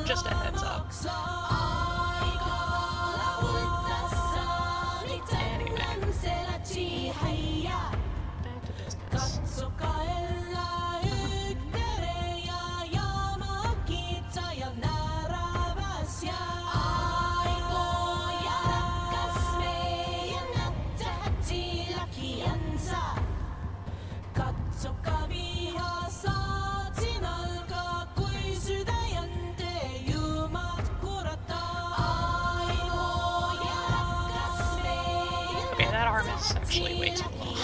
Speaker 1: just a heads up. Anyway, back to business. Okay, that arm is actually way too long.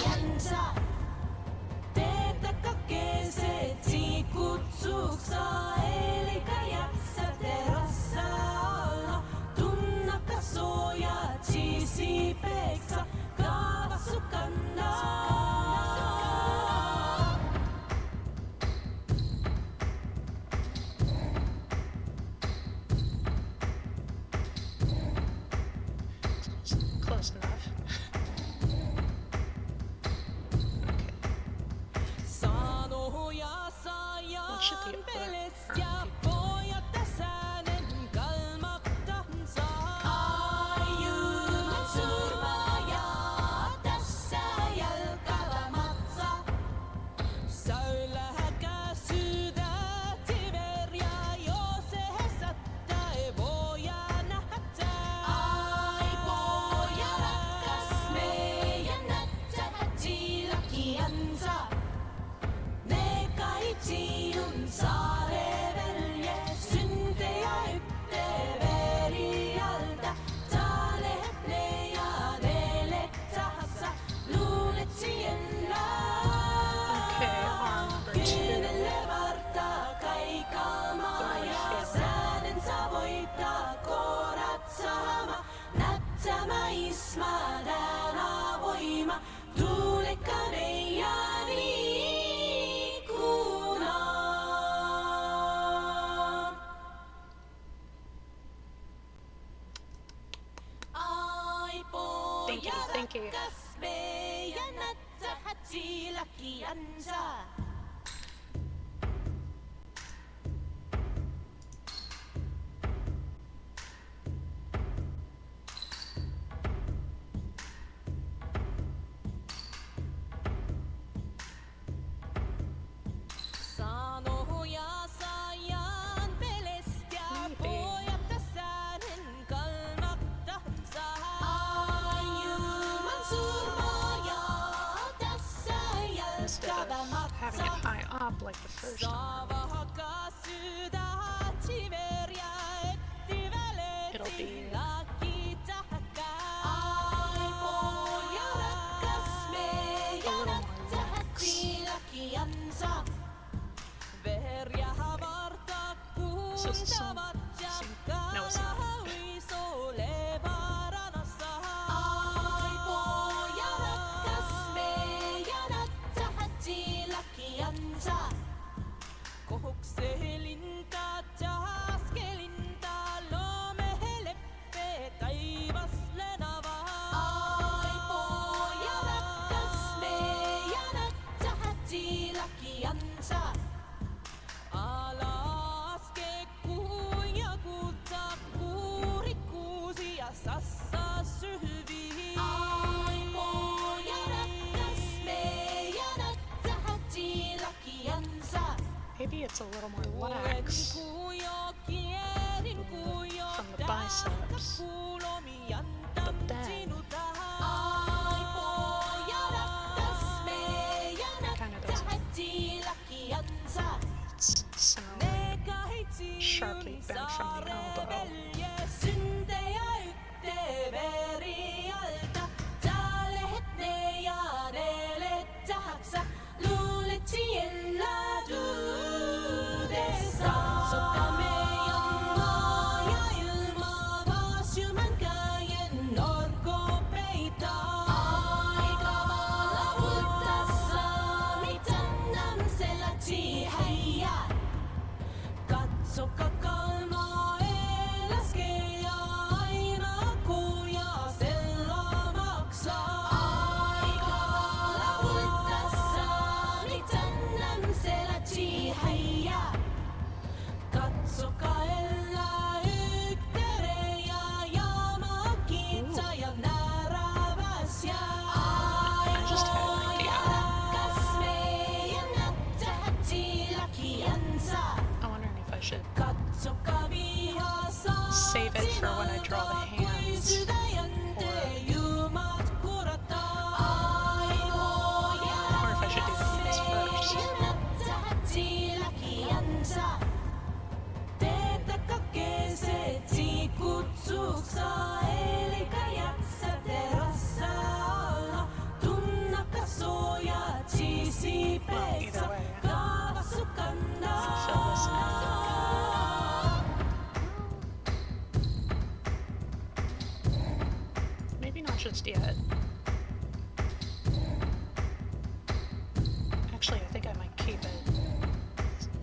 Speaker 1: Close enough. Thank you, thank you. Instead of having it high up like the first time, it'll be a little more lax. So is this song? No, it's not. Maybe it's a little more lax from the biceps, but then it kind of doesn't. It's similarly sharply bent from the elbow. Save it for when I draw the hands, or if I should do the hands first. Well, either way, fill this in. Just yet. Actually, I think I might keep it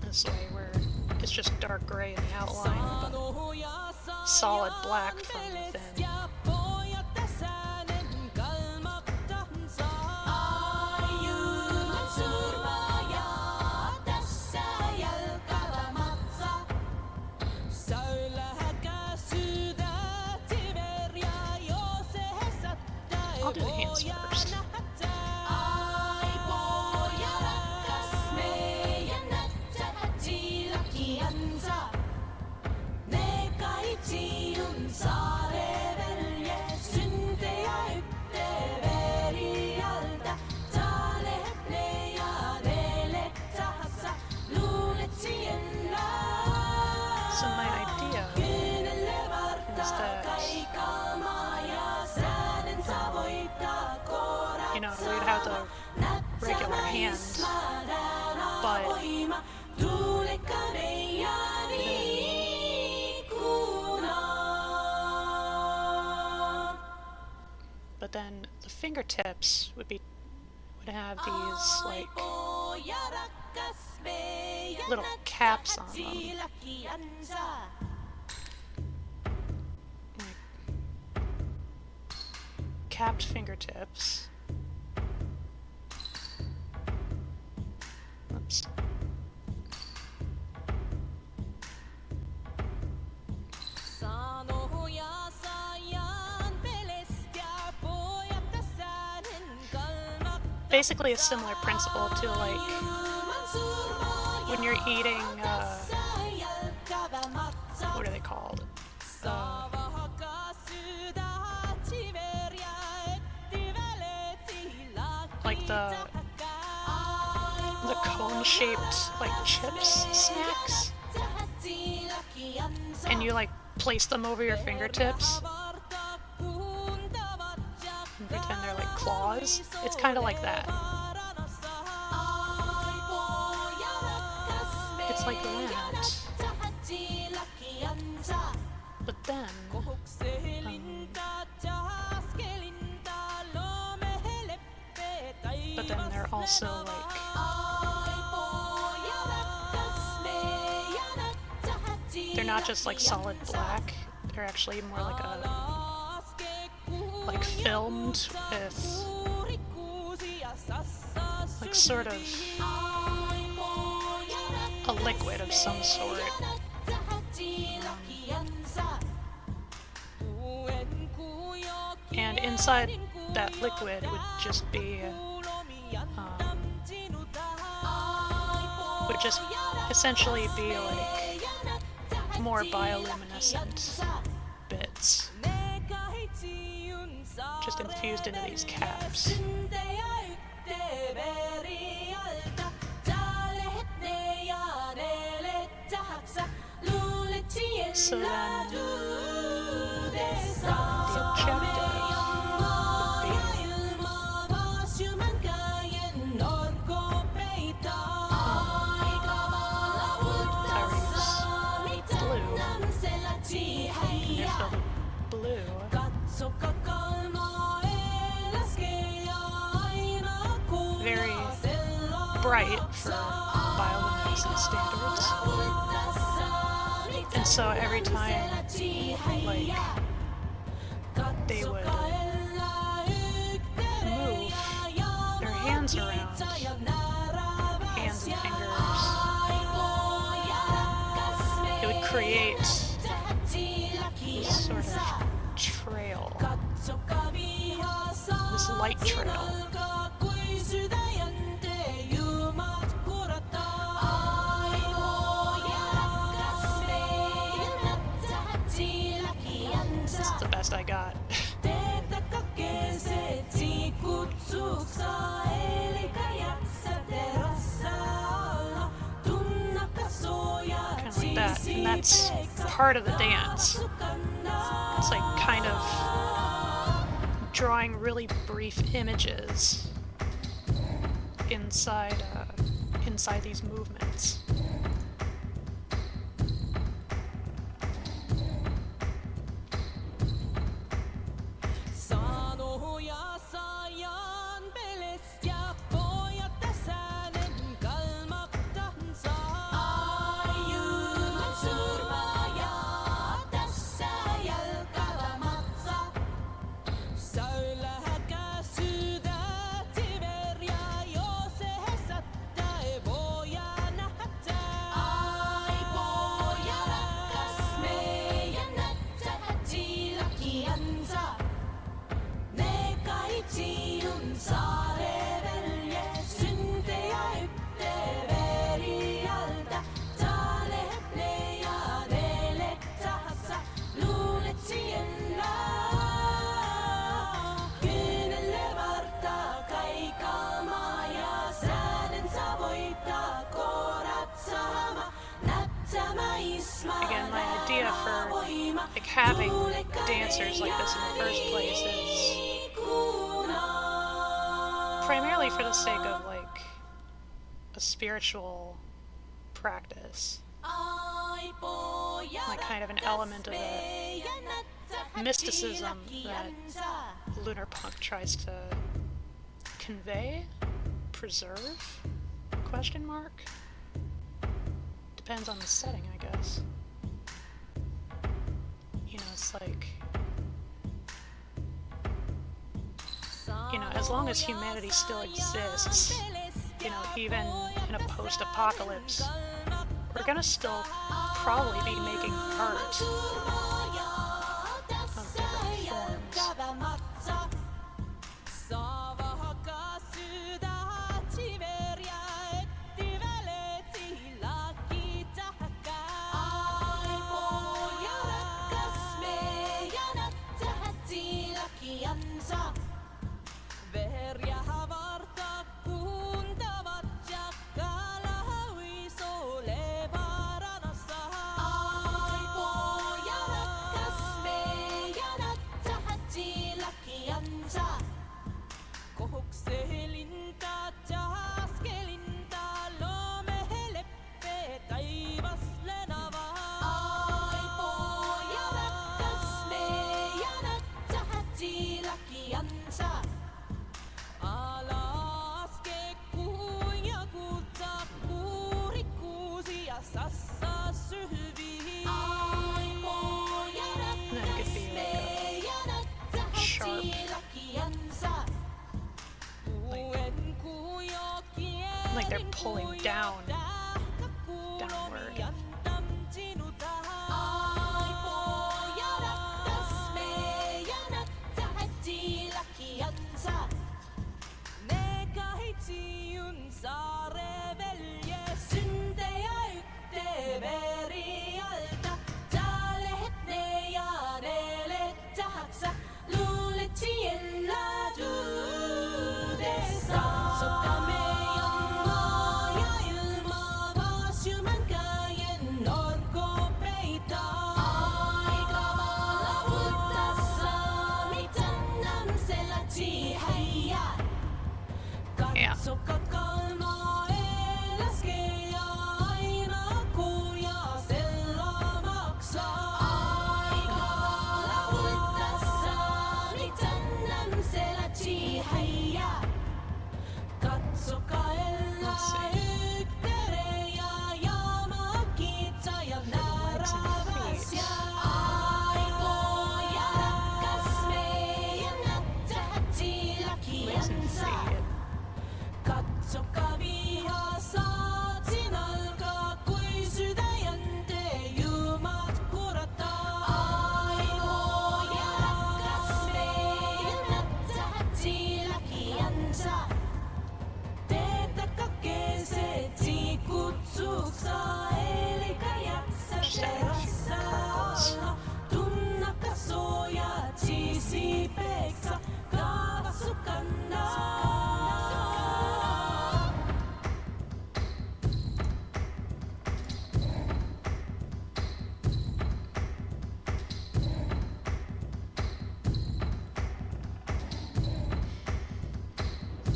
Speaker 1: this way, where it's just dark gray in the outline, but solid black from within. I'll do the hands first. So my idea is that, you know, we'd have the regular hands, but then the fingertips would have these like little caps on them. capped fingertips. Oops. Basically a similar principle to like when you're eating, what are they called? Like the cone-shaped like chips snacks, and you like place them over your fingertips and pretend they're like claws. It's kind of like that. It's like that. But then, they're also like they're not just like solid black. They're actually more like filmed with like sort of a liquid of some sort. And inside that liquid would just be would just essentially be like more bioluminescent bits just infused into these caps. So then the objective very bright for bioluminescence standards. And so every time, like, they would move their hands around, hands and fingers, it would create this sort of trail, this light trail. That's the best I got. Kind of like that, and that's part of the dance. It's like kind of drawing really brief images inside these movements. Again, my idea for like having dancers like this in the first place is primarily for the sake of like a spiritual practice, like kind of an element of the mysticism that lunar punk tries to convey, preserve, question mark. Depends on the setting, I guess. You know, it's like you know, as long as humanity still exists, you know, even in a post-apocalypse, we're gonna still probably be making art of different forms. Like they're pulling down, downward. Yeah.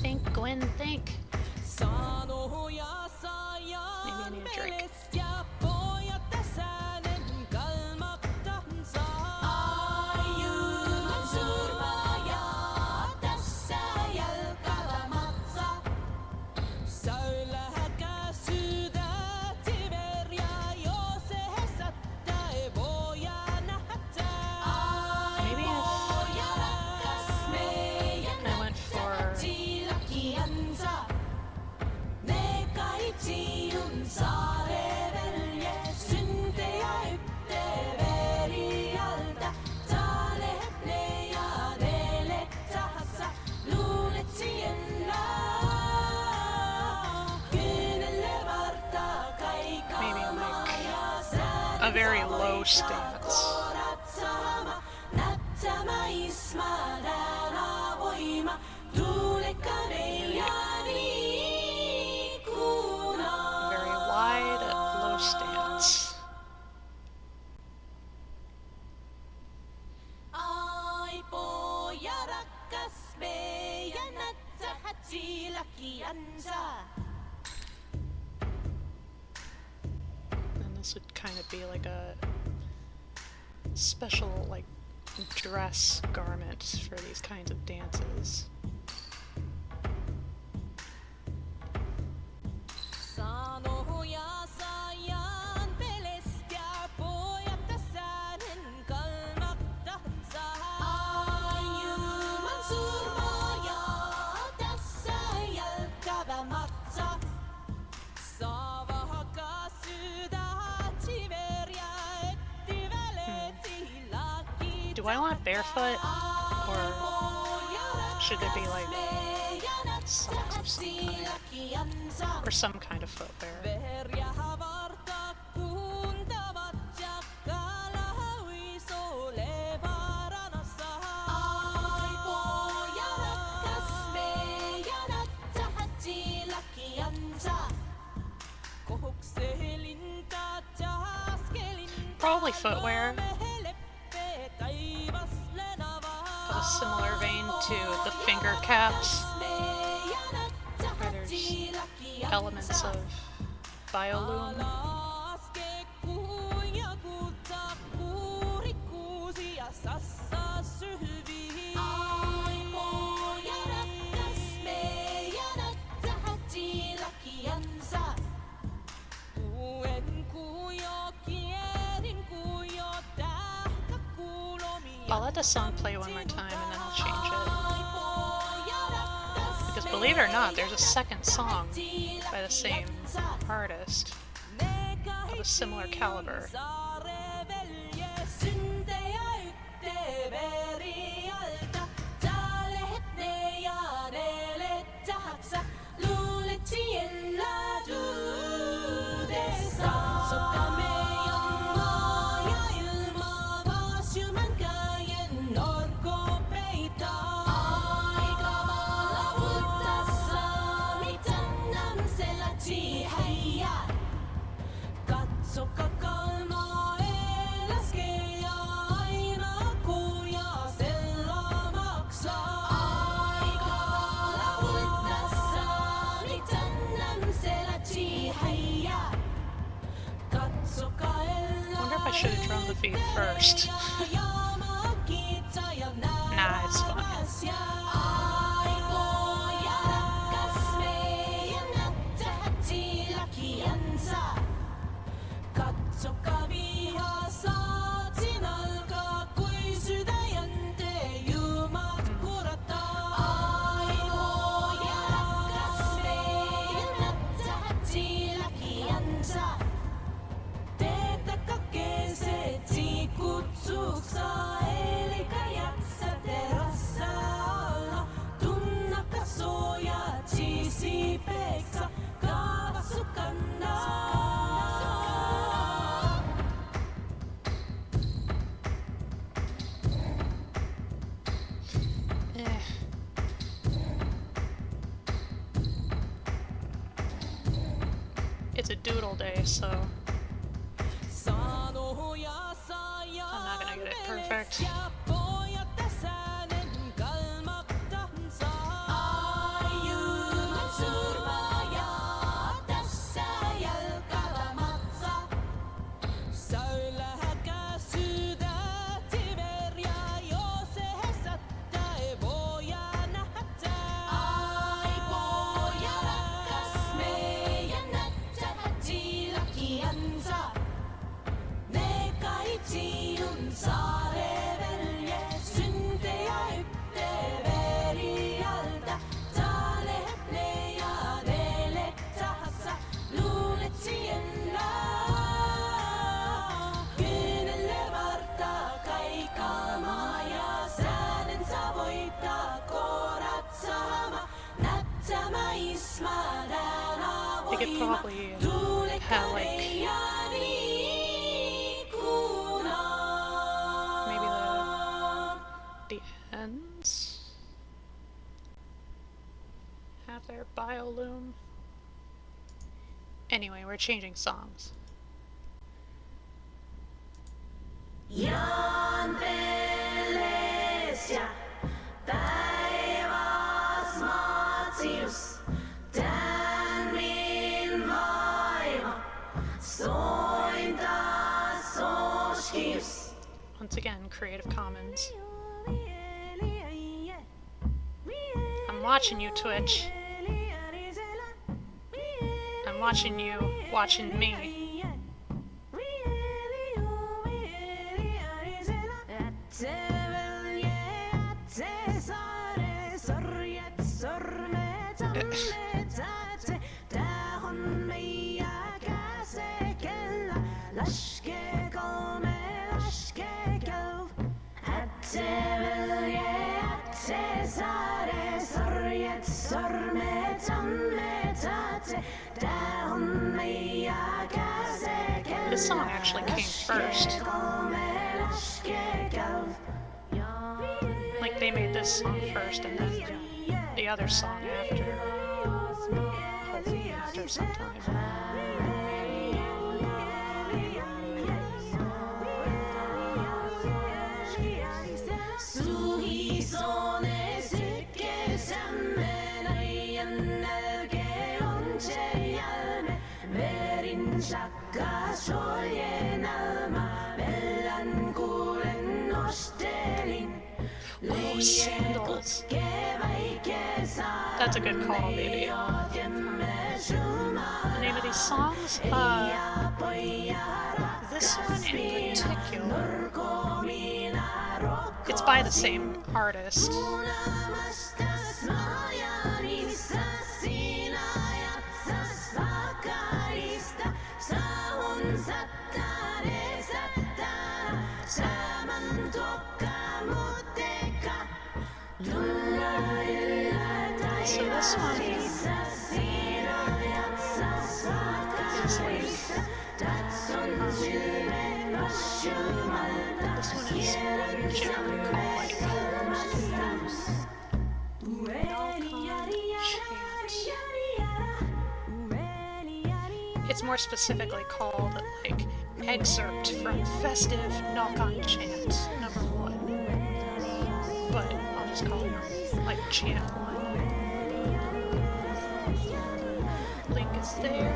Speaker 1: Think, Gwen, think. Maybe I need a drink. A very low stance. Very wide, low stance. This would kind of be like a special, like, dress garment for these kinds of dances. Do I want barefoot, or should there be like socks of some kind, or some kind of footwear? Probably footwear. Of a similar vein to the finger caps, where there's elements of biolume. I'll let the song play one more time and then I'll change it. Because believe it or not, there's a second song by the same artist of a similar caliber. I should have drummed the beat first. Nah, it's fine. It's a doodle day, so I'm not gonna get it perfect. I could probably have like maybe the ends have their biolume. Anyway, we're changing songs. Once again, Creative Commons. I'm watching you, Twitch. I'm watching you, watching me. This song actually came first. Like, they made this song first and then the other song after. Hopefully after some time. Oh, sandals. That's a good call, baby. The name of these songs? This one in particular. It's by the same artist. So this one is like, this one is generally called like chant. It's more specifically called like excerpt from festive knock-on chant #1. But I'll just call it like chant 1. Link is there.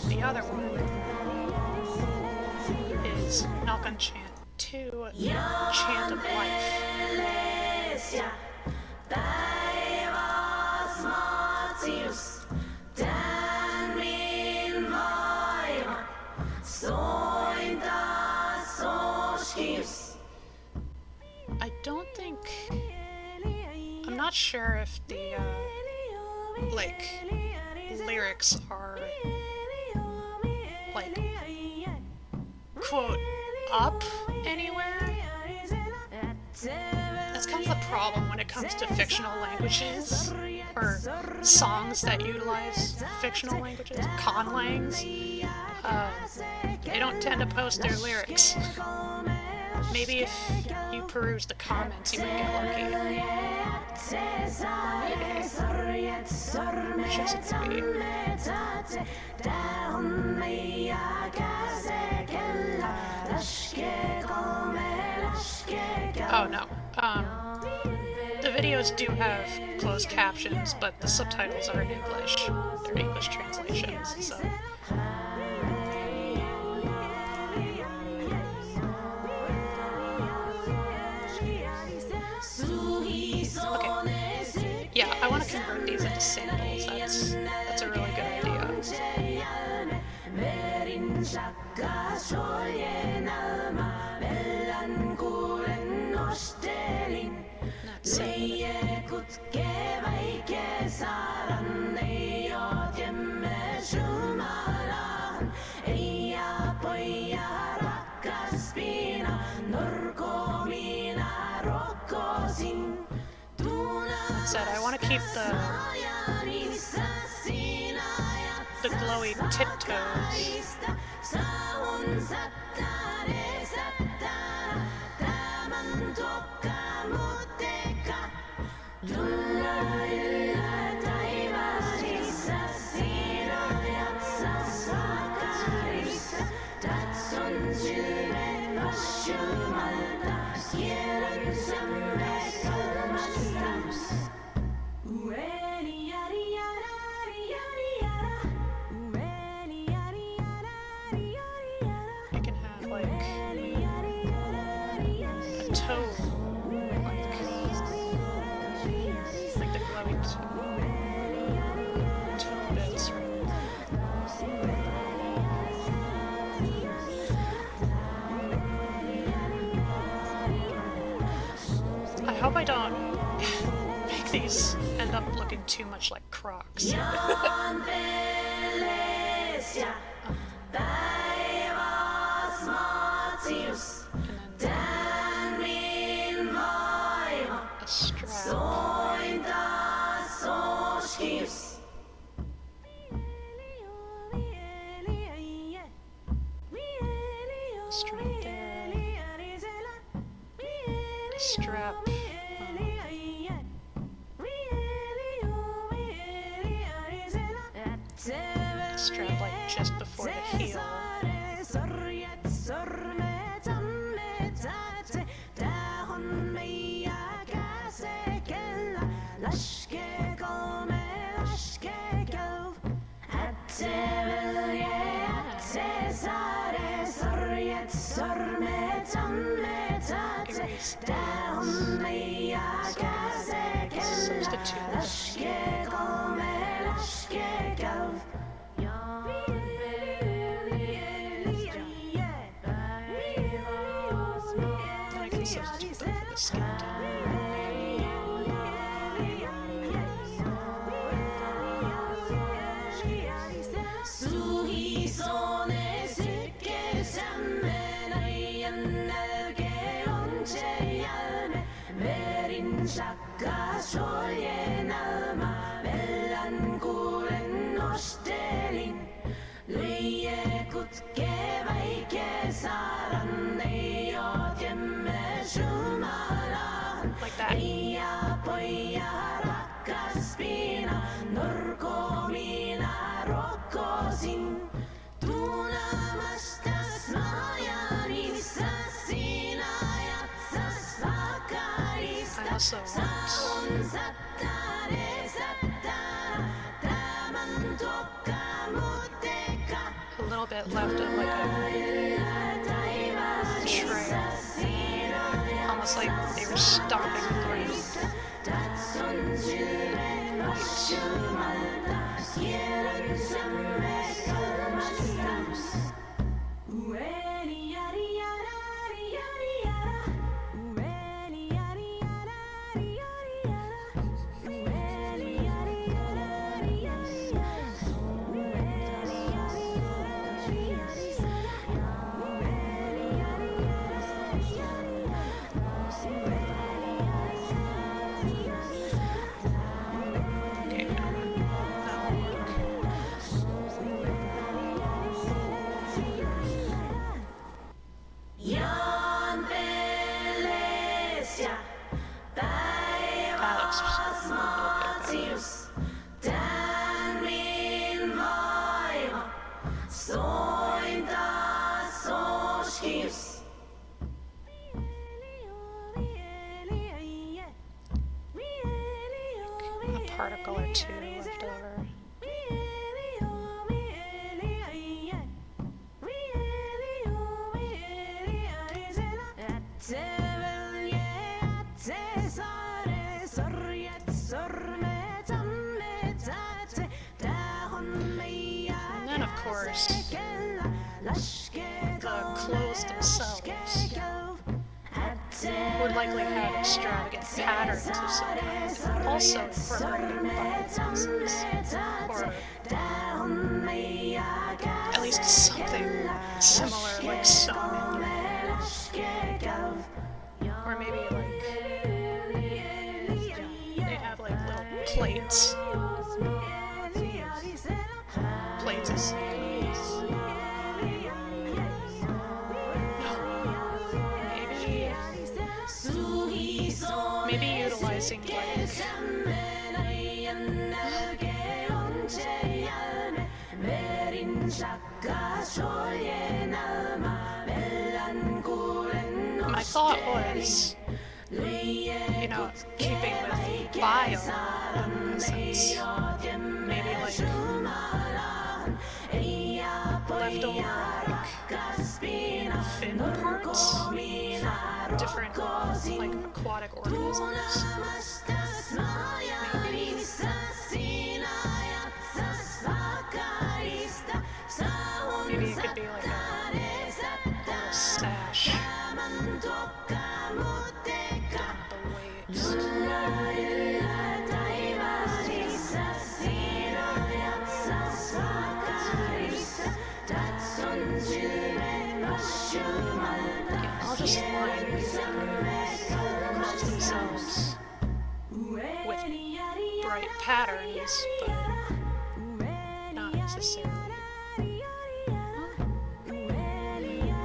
Speaker 1: The other one is Knock on Chant 2, Chant of Life. I don't think... I'm not sure if the, like, lyrics are, like, quote, up anywhere. That's kind of the problem when it comes to fictional languages, or songs that utilize fictional languages, conlangs. They don't tend to post their lyrics. Maybe if you peruse the comments, you might get lucky. Just maybe. Oh no. The videos do have closed captions, but the subtitles are in English. They're English translations, so... Yeah, I want to convert these into sandals. That's a really good idea. That's it. Said I want to keep the glowy tiptoes. You can have like a toe, like the glowy toe bits, right? I hope I don't make these end up looking too much like Crocs. strap there, a strap, strap like just before the heel. Substitute that for the skin tone. Like that. I also want a little bit left of like a trail, almost like they were stomping the ground. A particle or two left over. And then, of course, the clothes themselves would likely have extravagant patterns of some kind, also incorporating buttons, or at least something similar, like sewn in. Or maybe like, they'd have like little plates. Plates is maybe utilizing like my thought was, you know, keeping with bio in a sense, maybe like leftover like fin parts for different like aquatic organisms. Maybe it could be like a little stash down at the waist. Yeah, I'll just line clothes themselves with bright patterns, but not necessarily.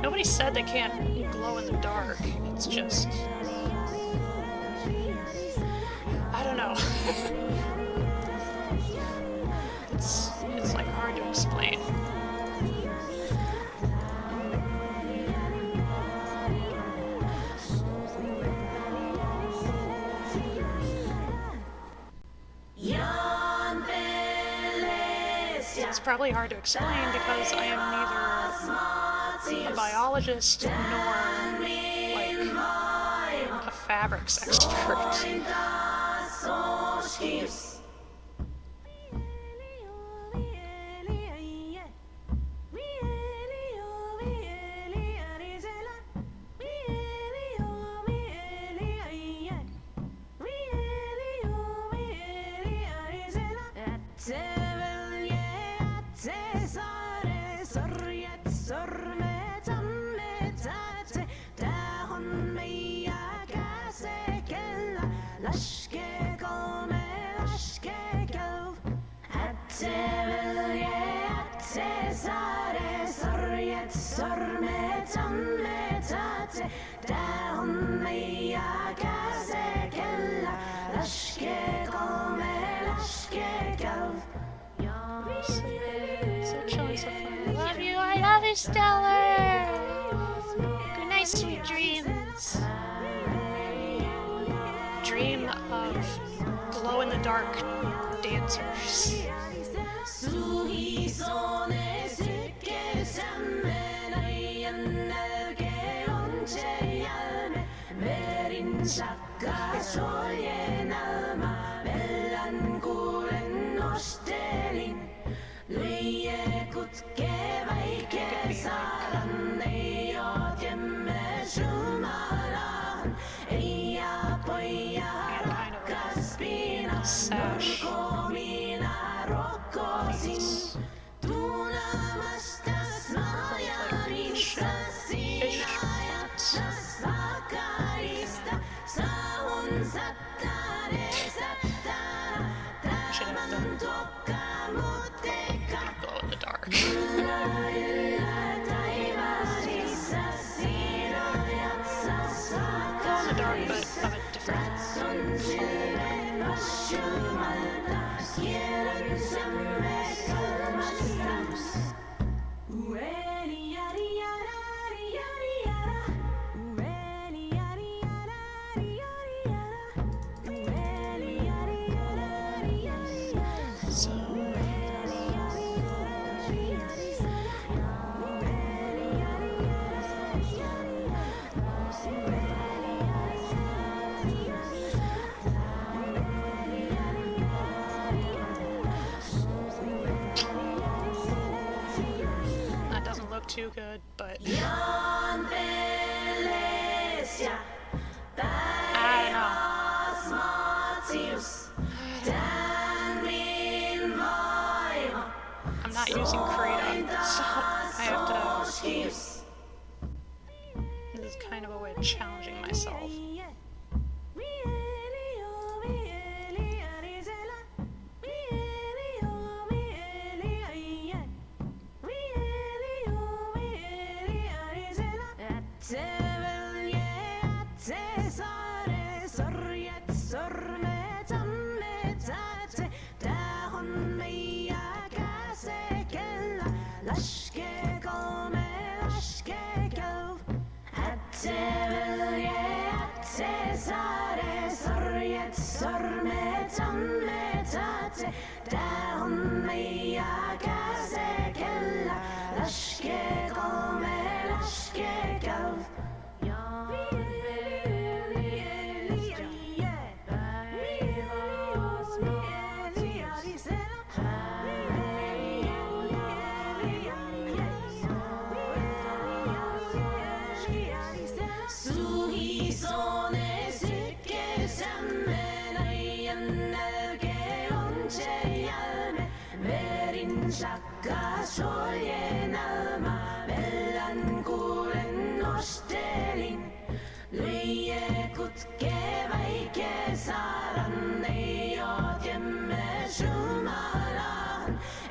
Speaker 1: Nobody's said they can't glow in the dark. It's just... I don't know. It's like hard to explain. It's probably hard to explain because I am neither a biologist nor like a fabrics expert. So chilly, so fun. I love you, Stellar! Good night, sweet dreams! Dream of glow-in-the-dark dancers. Sash. Glow in the dark. But of a different too good, but I don't know. I'm not using Krita, so I have to... This is kind of a way of challenging myself.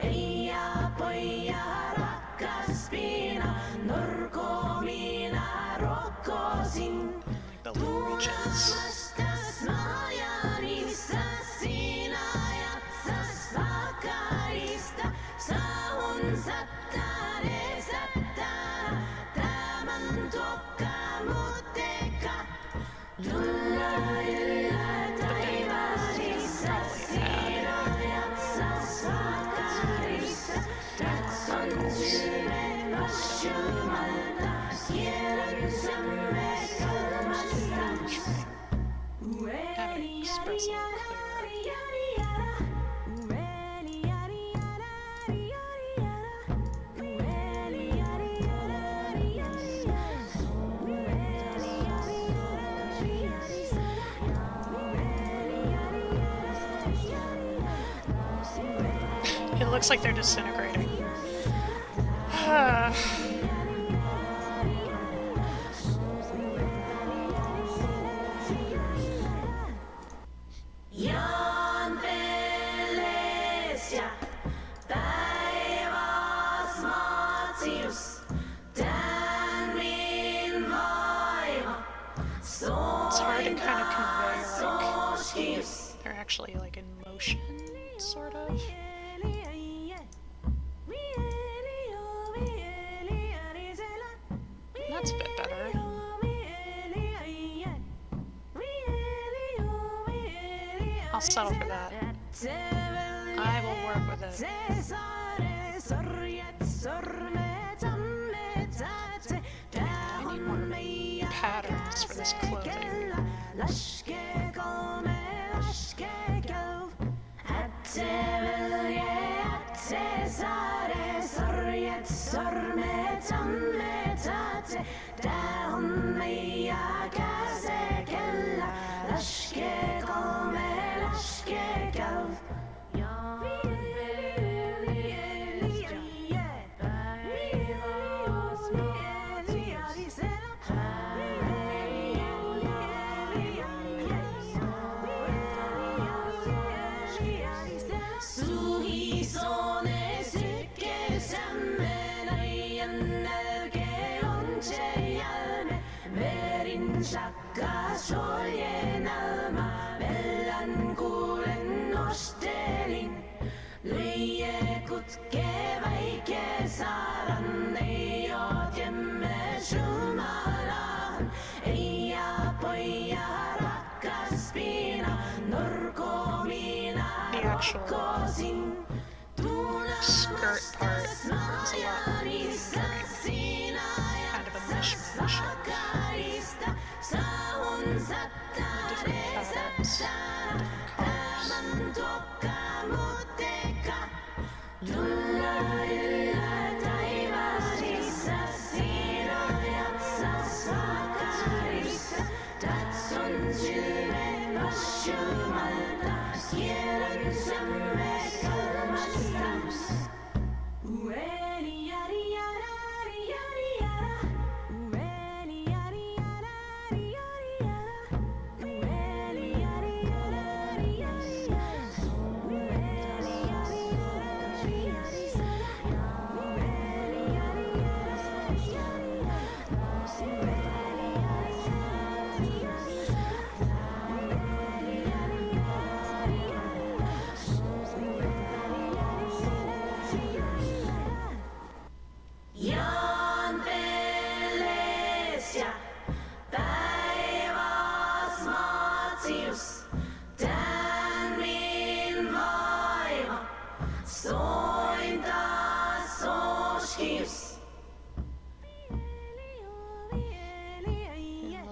Speaker 2: Eia poia rakkaspina, norko minä.
Speaker 1: vocals. Have it express a little clearer. It looks like they're disintegrating. It's hard to kind of convey, like, they're actually, like, in motion, sort of. That's a bit better. I'll settle for that. I will work with it. I need more patterns for this clothing. The actual skirt part is a lot more kind of a mishmash of different patterns, different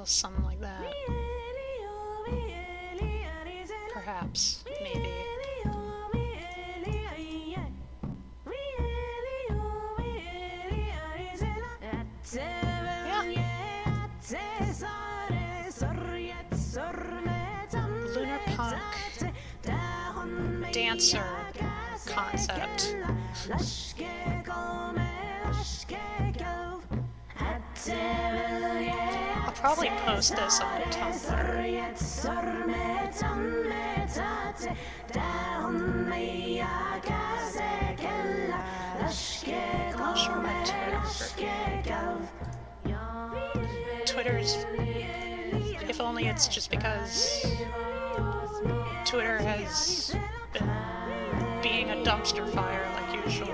Speaker 1: something like that. Perhaps, maybe. Lunar punk dancer concept. I'll probably post this on Tumblr. I'm not sure my Twitter's, if only it's just because Twitter has been being a dumpster fire like usual.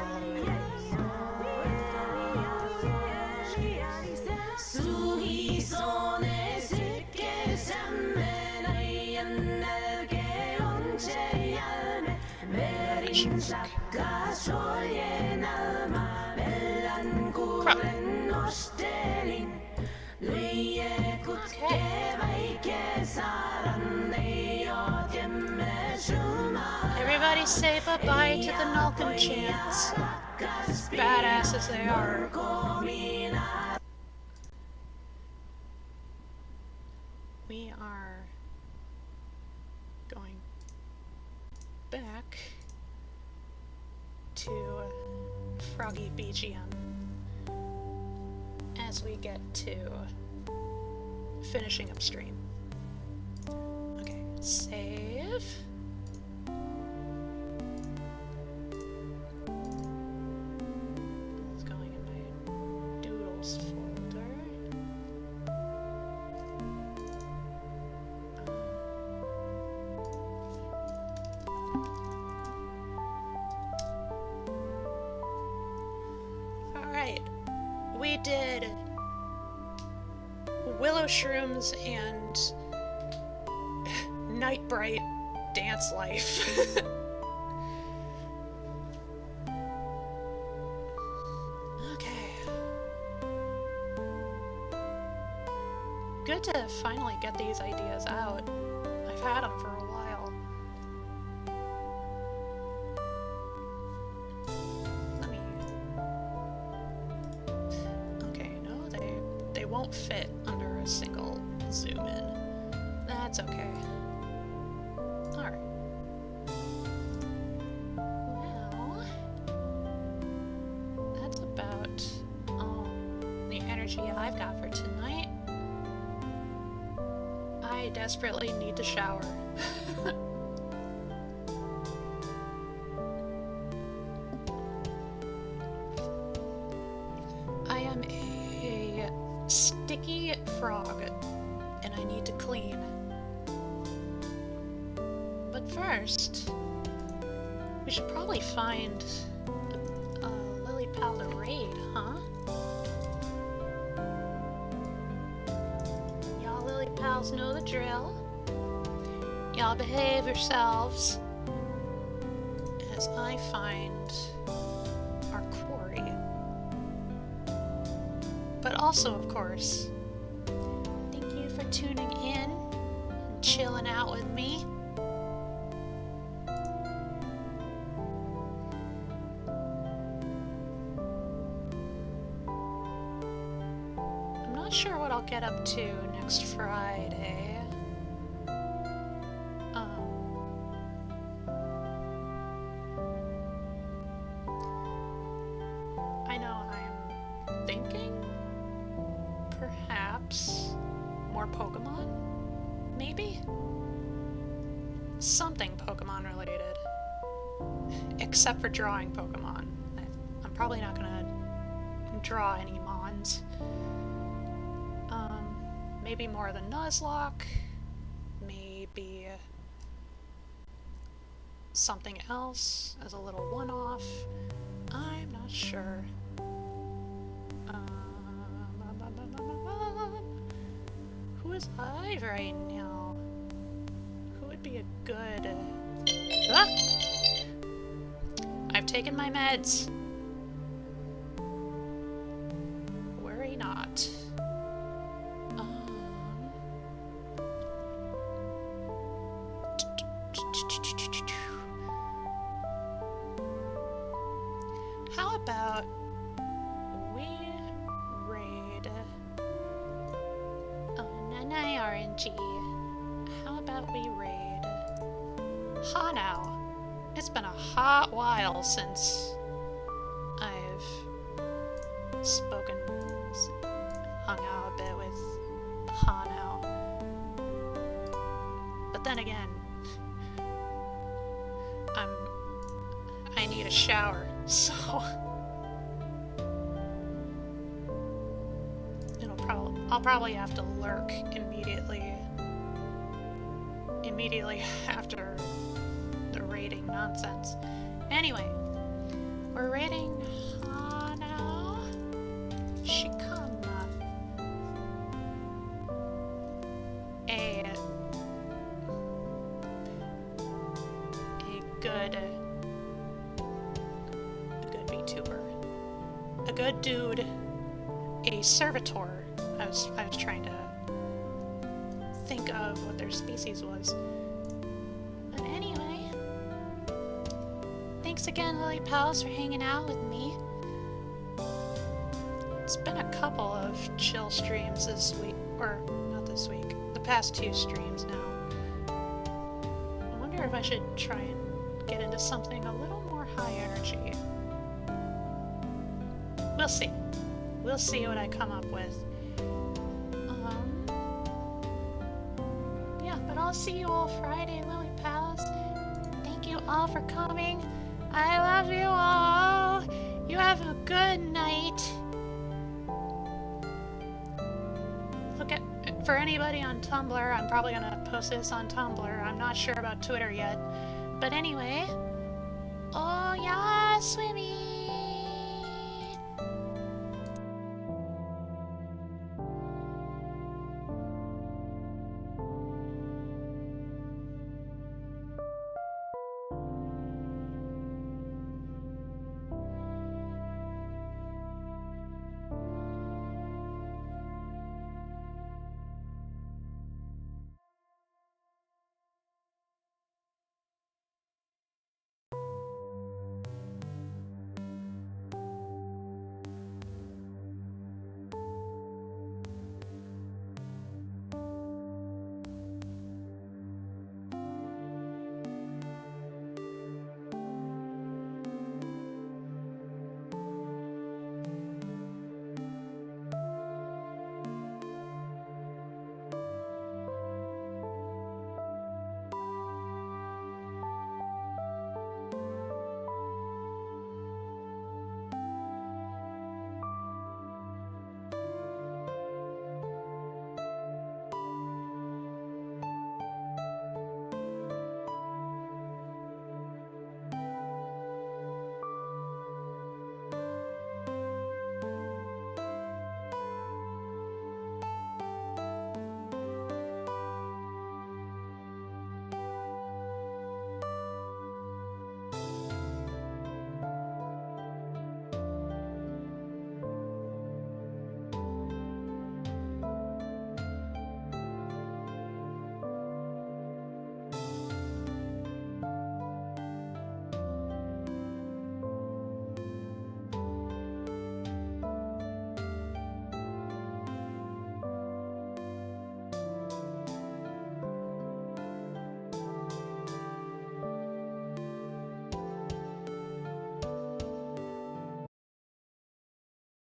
Speaker 1: say bye-bye to the Nulkin chants. Badass as they are. We are going back to Froggy BGM as we get to finishing upstream. Okay, save. It's going in my doodles folder. Alright, we did Willow Shrooms and Night Bright Dance Life. Okay. Good to finally get these ideas out. I've had them for a while. Let me... Okay, no, they won't fit under a single zoom in. That's okay. Alright. Well, that's about all the energy I've got for tonight. I desperately need to shower. I am a sticky frog, and I need to clean. But first, we should probably find a lily pal to raid, huh? Y'all lily pals know the drill. Y'all behave yourselves as I find our quarry. But also, of course, thank you for tuning in and chilling out with me. I'm not sure what I'll get up to next Friday. I know I'm thinking perhaps more Pokemon? Maybe? Something Pokemon related. Except for drawing Pokemon. I'm probably not gonna draw any Mons. Maybe more of the Nuzlocke. Maybe something else as a little one-off. I'm not sure. Who is I right now? Who would be a good... Ah! I've taken my meds. Worry not. How about we raid... Oh, Nanai RNG. How about we raid... Hanao? It's been a hot while since I've spoken, hung out a bit with Hanao. But then again, I need a shower, so I'll probably have to lurk immediately after the raiding nonsense. Anyway, we're raiding Hanao Shikama, a good VTuber, a good dude, a servitor. I was trying to think of what their species was. But anyway, Thanks again, Lily Pals, for hanging out with me. It's been a couple of chill streams this week, or not this week, the past 2 streams now. I wonder if I should try and get into something a little more high energy. We'll see. We'll see what I come up with. Yeah, but I'll see you all Friday, Lily Pals. Thank you all for coming. I love you all. You have a good night. For anybody on Tumblr, I'm probably gonna post this on Tumblr. I'm not sure about Twitter yet. But anyway, oh yeah, swimmy.